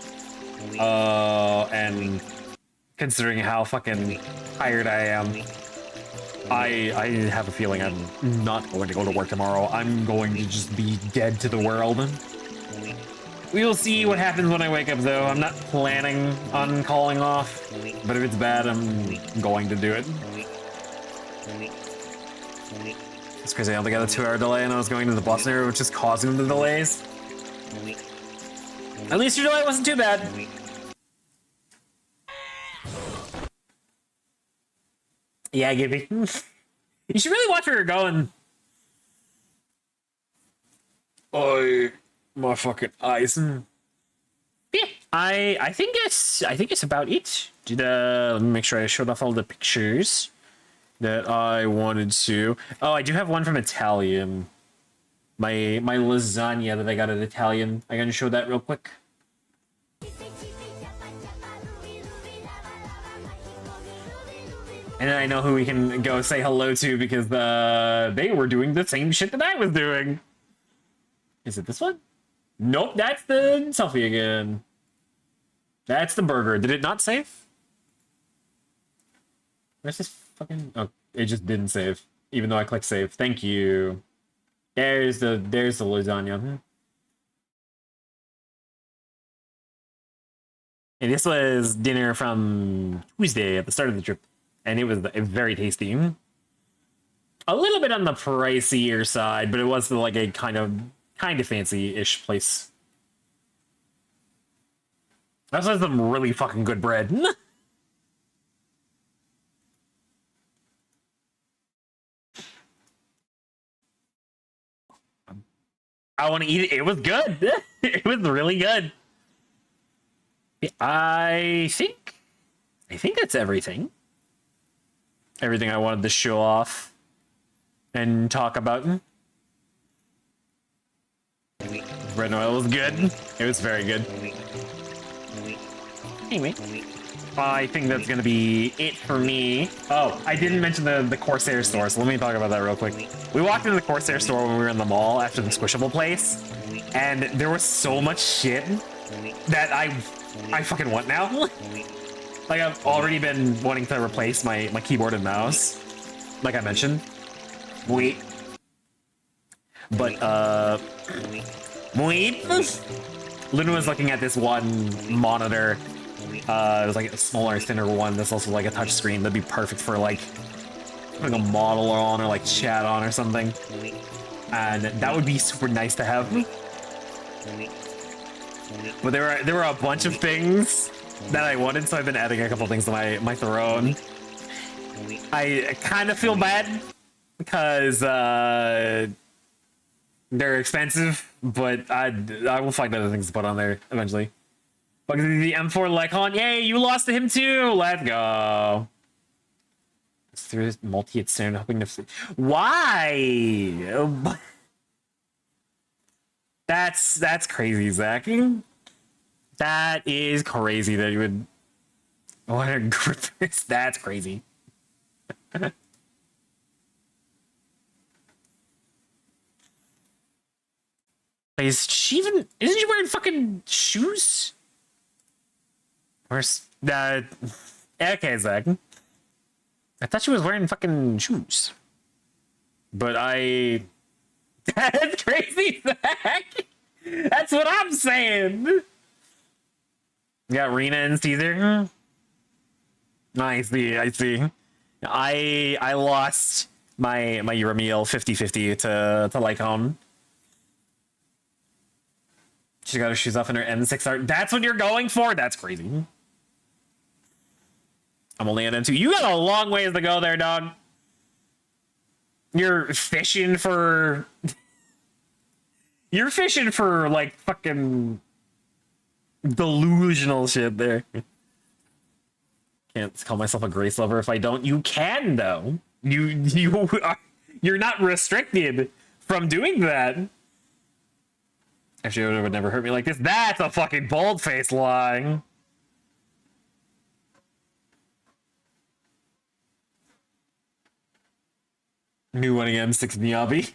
And considering how fucking tired I am, I have a feeling I'm not going to go to work tomorrow. I'm going to just be dead to the world. We will see what happens when I wake up, though. I'm not planning on calling off, but if it's bad, I'm going to do it. It's crazy. I only got a 2-hour delay, and I was going to the Boston area, which is causing the delays. At least your delay wasn't too bad. Yeah, Gibby. You should really watch where you're going. Oh, my fucking eyes. Yeah, I think it's about it. Let me make sure I showed off all the pictures that I wanted to. Oh, I do have one from Italian. My lasagna that I got at Italian. I'm gonna show that real quick. And then I know who we can go say hello to because they were doing the same shit that I was doing. Is it this one? Nope, that's the selfie again. That's the burger. Did it not save? Where's this fucking... Oh, it just didn't save. Even though I clicked save. Thank you. There's the lasagna. And this was dinner from Tuesday at the start of the trip. And it was very tasty. A little bit on the pricier side, but it was like a kind of fancy-ish place. That's some really fucking good bread. I want to eat it. It was good. It was really good. I think that's everything. Everything I wanted to show off and talk about. Bread and oil was good. It was very good. Anyway, I think that's gonna be it for me. Oh, I didn't mention the Corsair store, so let me talk about that real quick. We walked into the Corsair store when we were in the mall after the Squishable place, and there was so much shit that I fucking want now. Like, I've already been wanting to replace my keyboard and mouse, like I mentioned. Wait. But, wait. Luna was looking at this one monitor. It was like a smaller, thinner one that's also like a touch screen that'd be perfect for like putting a model on or like chat on or something. And that would be super nice to have. But there were a bunch of things that I wanted, so I've been adding a couple things to my throne. I kind of feel bad because they're expensive, but I will find other things to put on there eventually. But the M4 Lycon, yay, you lost to him too! Let's go. Through this multi it's soon hoping to... Why? That's crazy, Zach. That is crazy that you would want to grip this. That's crazy. Isn't she wearing fucking shoes? Where's that? Okay, Zach. I thought she was wearing fucking shoes. But that's crazy, Zach. That's what I'm saying. You got Rena and Caesar. I see, I see. I lost my Remiel 50-50 to Lycon. She got her shoes off in her M6 art. That's what you're going for? That's crazy. I'm only on M2. You got a long ways to go there, dog. You're fishing for... You're fishing for, like, fucking... delusional shit there. Can't call myself a Grace lover if I don't. You can, though. You're not restricted from doing that. Actually, it would never hurt me like this. That's a fucking bold-faced lie. New 1AM6 Miyabi.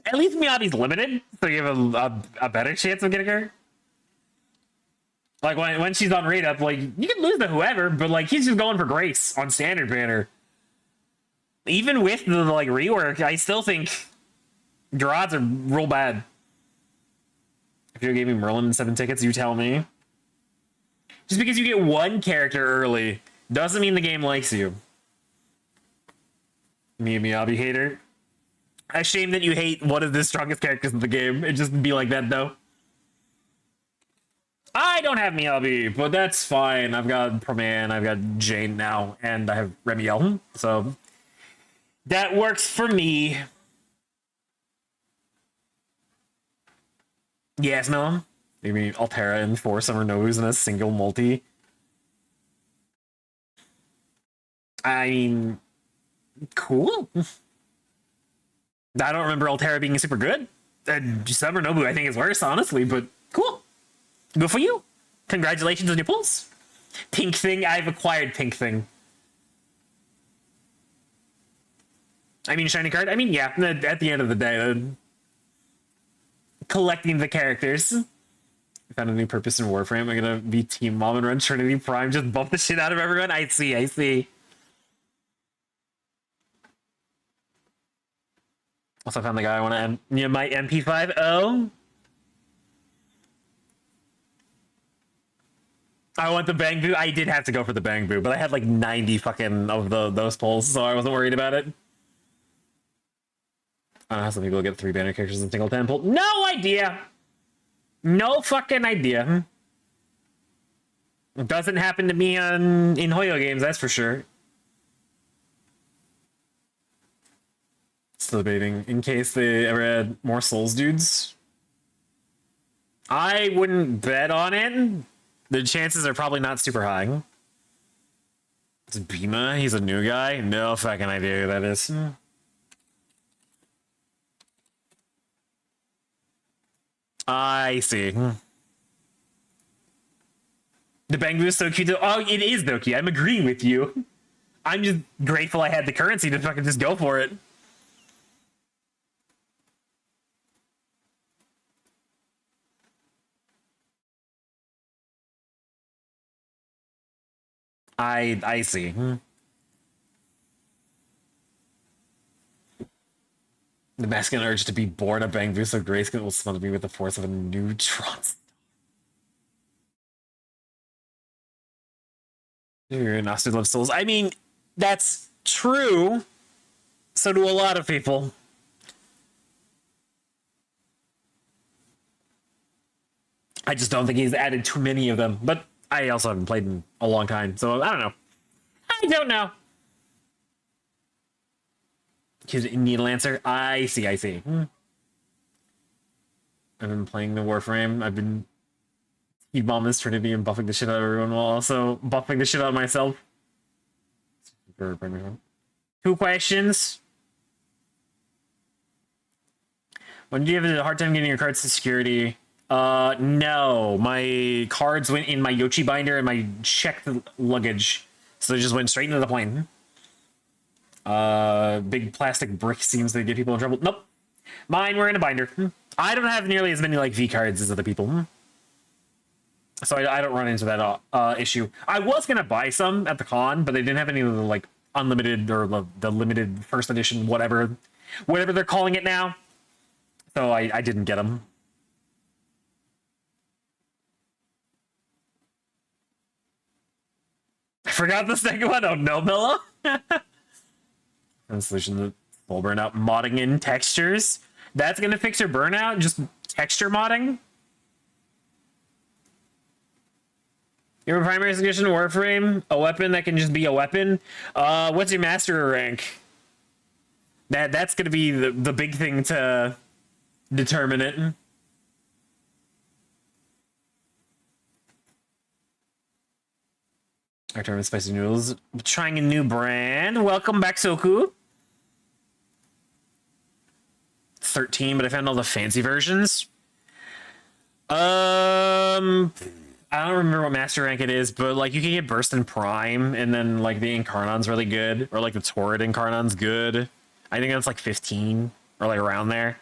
At least Miyabi's limited, so you have a better chance of getting her. Like, when she's on rate up, like, you can lose to whoever, but, like, he's just going for Grace on standard banner. Even with the, like, rework, I still think your odds are real bad. If you gave me Merlin and 7 tickets, you tell me. Just because you get one character early doesn't mean the game likes you. Me a Miyabi hater. A shame that you hate one of the strongest characters in the game. It just be like that, though. I don't have Miyabi, but that's fine. I've got Proman, I've got Jane now, and I have Remiel. So that works for me. Yes, Melon. Maybe Altera and 4 Summer Novus in a single multi. I mean, cool. I don't remember Altera being super good. Summer Nobu, I think, is worse, honestly, but cool. Good for you. Congratulations on your pulls. Pink Thing, I've acquired Pink Thing. I mean, shiny card. I mean, yeah, at the end of the day, collecting the characters. I found a new purpose in Warframe. I'm gonna be Team Mom and run Trinity Prime, just bump the shit out of everyone. I see, I see. Also found the guy I want to my MP5. Oh, I want the Bang Boo. I did have to go for the Bang Boo, but I had like 90 fucking of those pulls, so I wasn't worried about it. I don't know how some people get 3 banner characters in single 10 pull. No idea. No fucking idea. It doesn't happen to me in Hoyo games, that's for sure. Still debating in case they ever add more Souls dudes. I wouldn't bet on it. The chances are probably not super high. It's Bima. He's a new guy. No fucking idea who that is. I see. The Bang Boo is so cute. Oh, it is Doki. I'm agreeing with you. I'm just grateful I had the currency to fucking just go for it. I see. The masculine urge to be born a Bang Boo, so Grayskull will smother me with the force of a neutron. Noster loves souls. I mean, that's true. So do a lot of people. I just don't think he's added too many of them. But I also haven't played in a long time, so I don't know. I don't know. Needle answer. I see. I've been playing the Warframe. I've been bombing Trinity and buffing the shit out of everyone while also buffing the shit out of myself. 2 questions. When do you have a hard time getting your cards to security? No. My cards went in my Yoshi binder and my checked luggage. So they just went straight into the plane. Big plastic brick seems to get people in trouble. Nope. Mine were in a binder. I don't have nearly as many like V cards as other people. So I don't run into that issue. I was gonna buy some at the con, but they didn't have any of the like unlimited or the limited first edition, whatever they're calling it now. So I didn't get them. forgot the second one. Oh no, Mello. And solution to full burnout, modding in textures. That's gonna fix your burnout. Just texture modding. You have a primary suggestion, Warframe, a weapon that can just be a weapon. What's your master rank? That's gonna be the big thing to determine it. Our term is spicy noodles. Trying a new brand. Welcome back, Soku. 13, but I found all the fancy versions. I don't remember what master rank it is, but like you can get burst in prime, and then like the Incarnon's really good, or like the Torrid Incarnon's good. I think that's like 15 or like around there.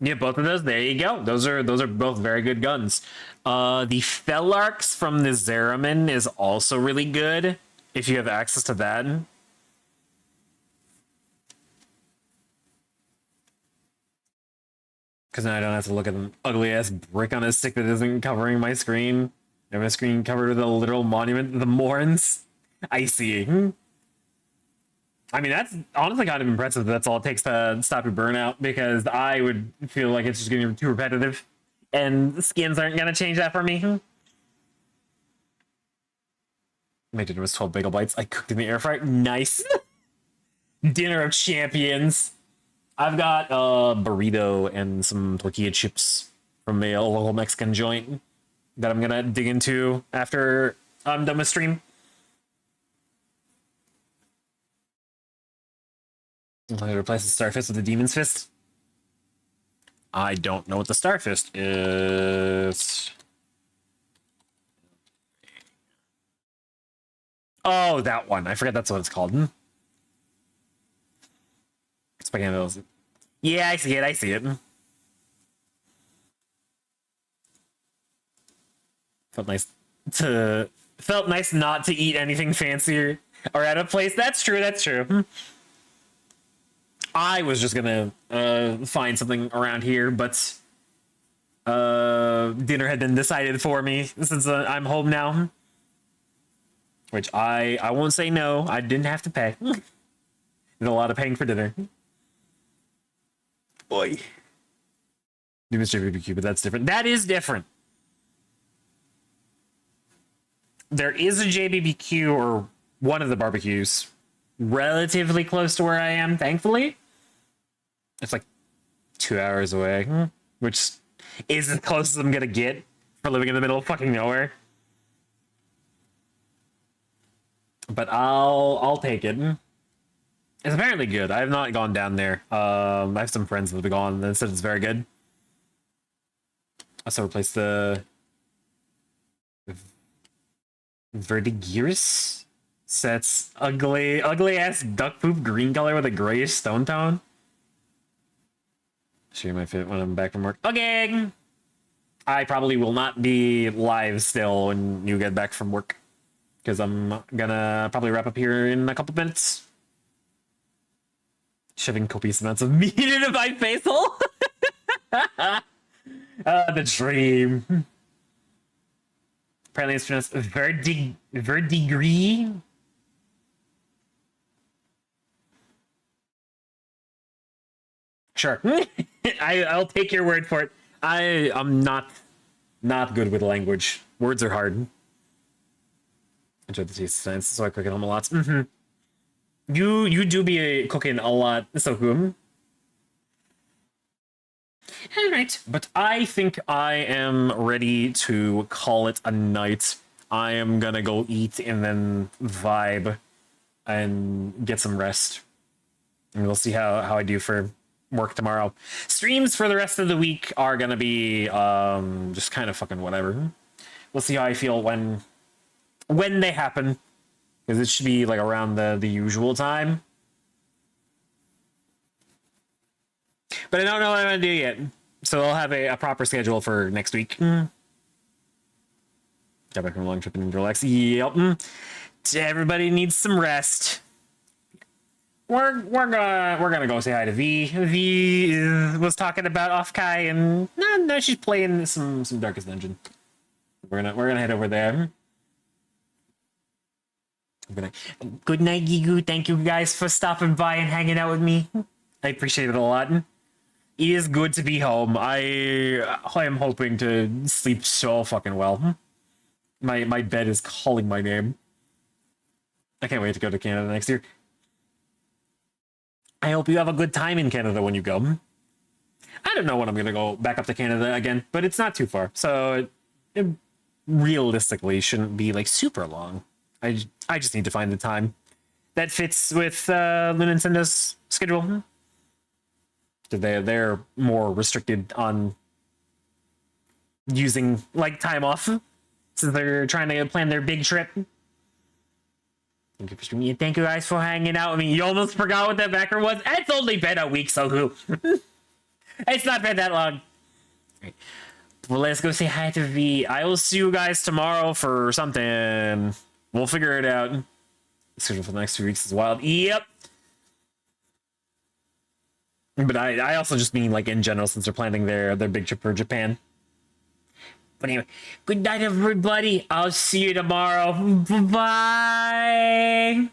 Yeah, both of those. There you go. Those are both very good guns. The Fellarks from the Zeramin is also really good if you have access to that. Because then I don't have to look at an ugly ass brick on a stick that isn't covering my screen. I have a screen covered with a literal monument to the Morns. I see. I mean, that's honestly kind of impressive. That's all it takes to stop your burnout, because I would feel like it's just getting too repetitive, and the skins aren't going to change that for me. My dinner was 12 bagel bites. I cooked in the air fryer. Nice. Dinner of champions. I've got a burrito and some tortilla chips from a local Mexican joint that I'm going to dig into after I'm done with stream. I replace the Starfist with the Demon's Fist. I don't know what the Starfist is. Oh, that one. I forget that's what it's called. Spaghetti. Yeah, I see it. I see it. Felt nice not to eat anything fancier or at a place. That's true. That's true. I was just gonna find something around here, but dinner had been decided for me since I'm home now. Which I won't say no. I didn't have to pay. Did a lot of paying for dinner. Boy. New Mr. BBQ, but that's different. That is different. There is a JBBQ, or one of the barbecues, relatively close to where I am, thankfully. It's like 2 hours away, which is as close as I'm gonna get for living in the middle of fucking nowhere. But I'll take it. It's apparently good. I have not gone down there. I have some friends that have gone and said it's very good. Also replaced the Verdigris. Sets ugly ass duck poop green color with a grayish stone tone. Show you my fit when I'm back from work. Okay. I probably will not be live still when you get back from work, because I'm gonna probably wrap up here in a couple minutes. Shoving copious amounts of meat into my face hole. The dream. Apparently it's pronounced verdigris. Sure. I'll take your word for it. I'm not good with language. Words are hard. Enjoy the taste of science, so I cook at home a lot. Mm-hmm. You do be cooking a lot, so good. Alright, but I think I am ready to call it a night. I am gonna go eat and then vibe and get some rest. And we'll see how I do for work tomorrow. Streams for the rest of the week are gonna be just kind of fucking whatever. We'll see how I feel when they happen, because it should be like around the usual time. But I don't know what I'm gonna do yet, so I'll have a proper schedule for next week. Got back from a long trip and relax. Yep. Everybody needs some rest. We're gonna go say hi to V. V was talking about off Kai, and no, she's playing some Darkest Dungeon. we're gonna head over there. Good night, Gigu. Thank you guys for stopping by and hanging out with me. I appreciate it a lot. It is good to be home. I am hoping to sleep so fucking well. My bed is calling my name. I can't wait to go to Canada next year. I hope you have a good time in Canada when you go. I don't know when I'm gonna go back up to Canada again, but it's not too far, so it realistically shouldn't be like super long. I just need to find the time that fits with the Nintendo's schedule. They're more restricted on using like time off since they're trying to plan their big trip. Thank you for streaming, and thank you guys for hanging out. I mean, you almost forgot what that background was. It's only been a week, so who? It's not been that long. Right. Well, let's go say hi to V. I will see you guys tomorrow for something. We'll figure it out. Schedule for the next 2 weeks is wild. Yep. But I also just mean like in general since they're planning their big trip for Japan. But anyway, good night everybody. I'll see you tomorrow. Bye.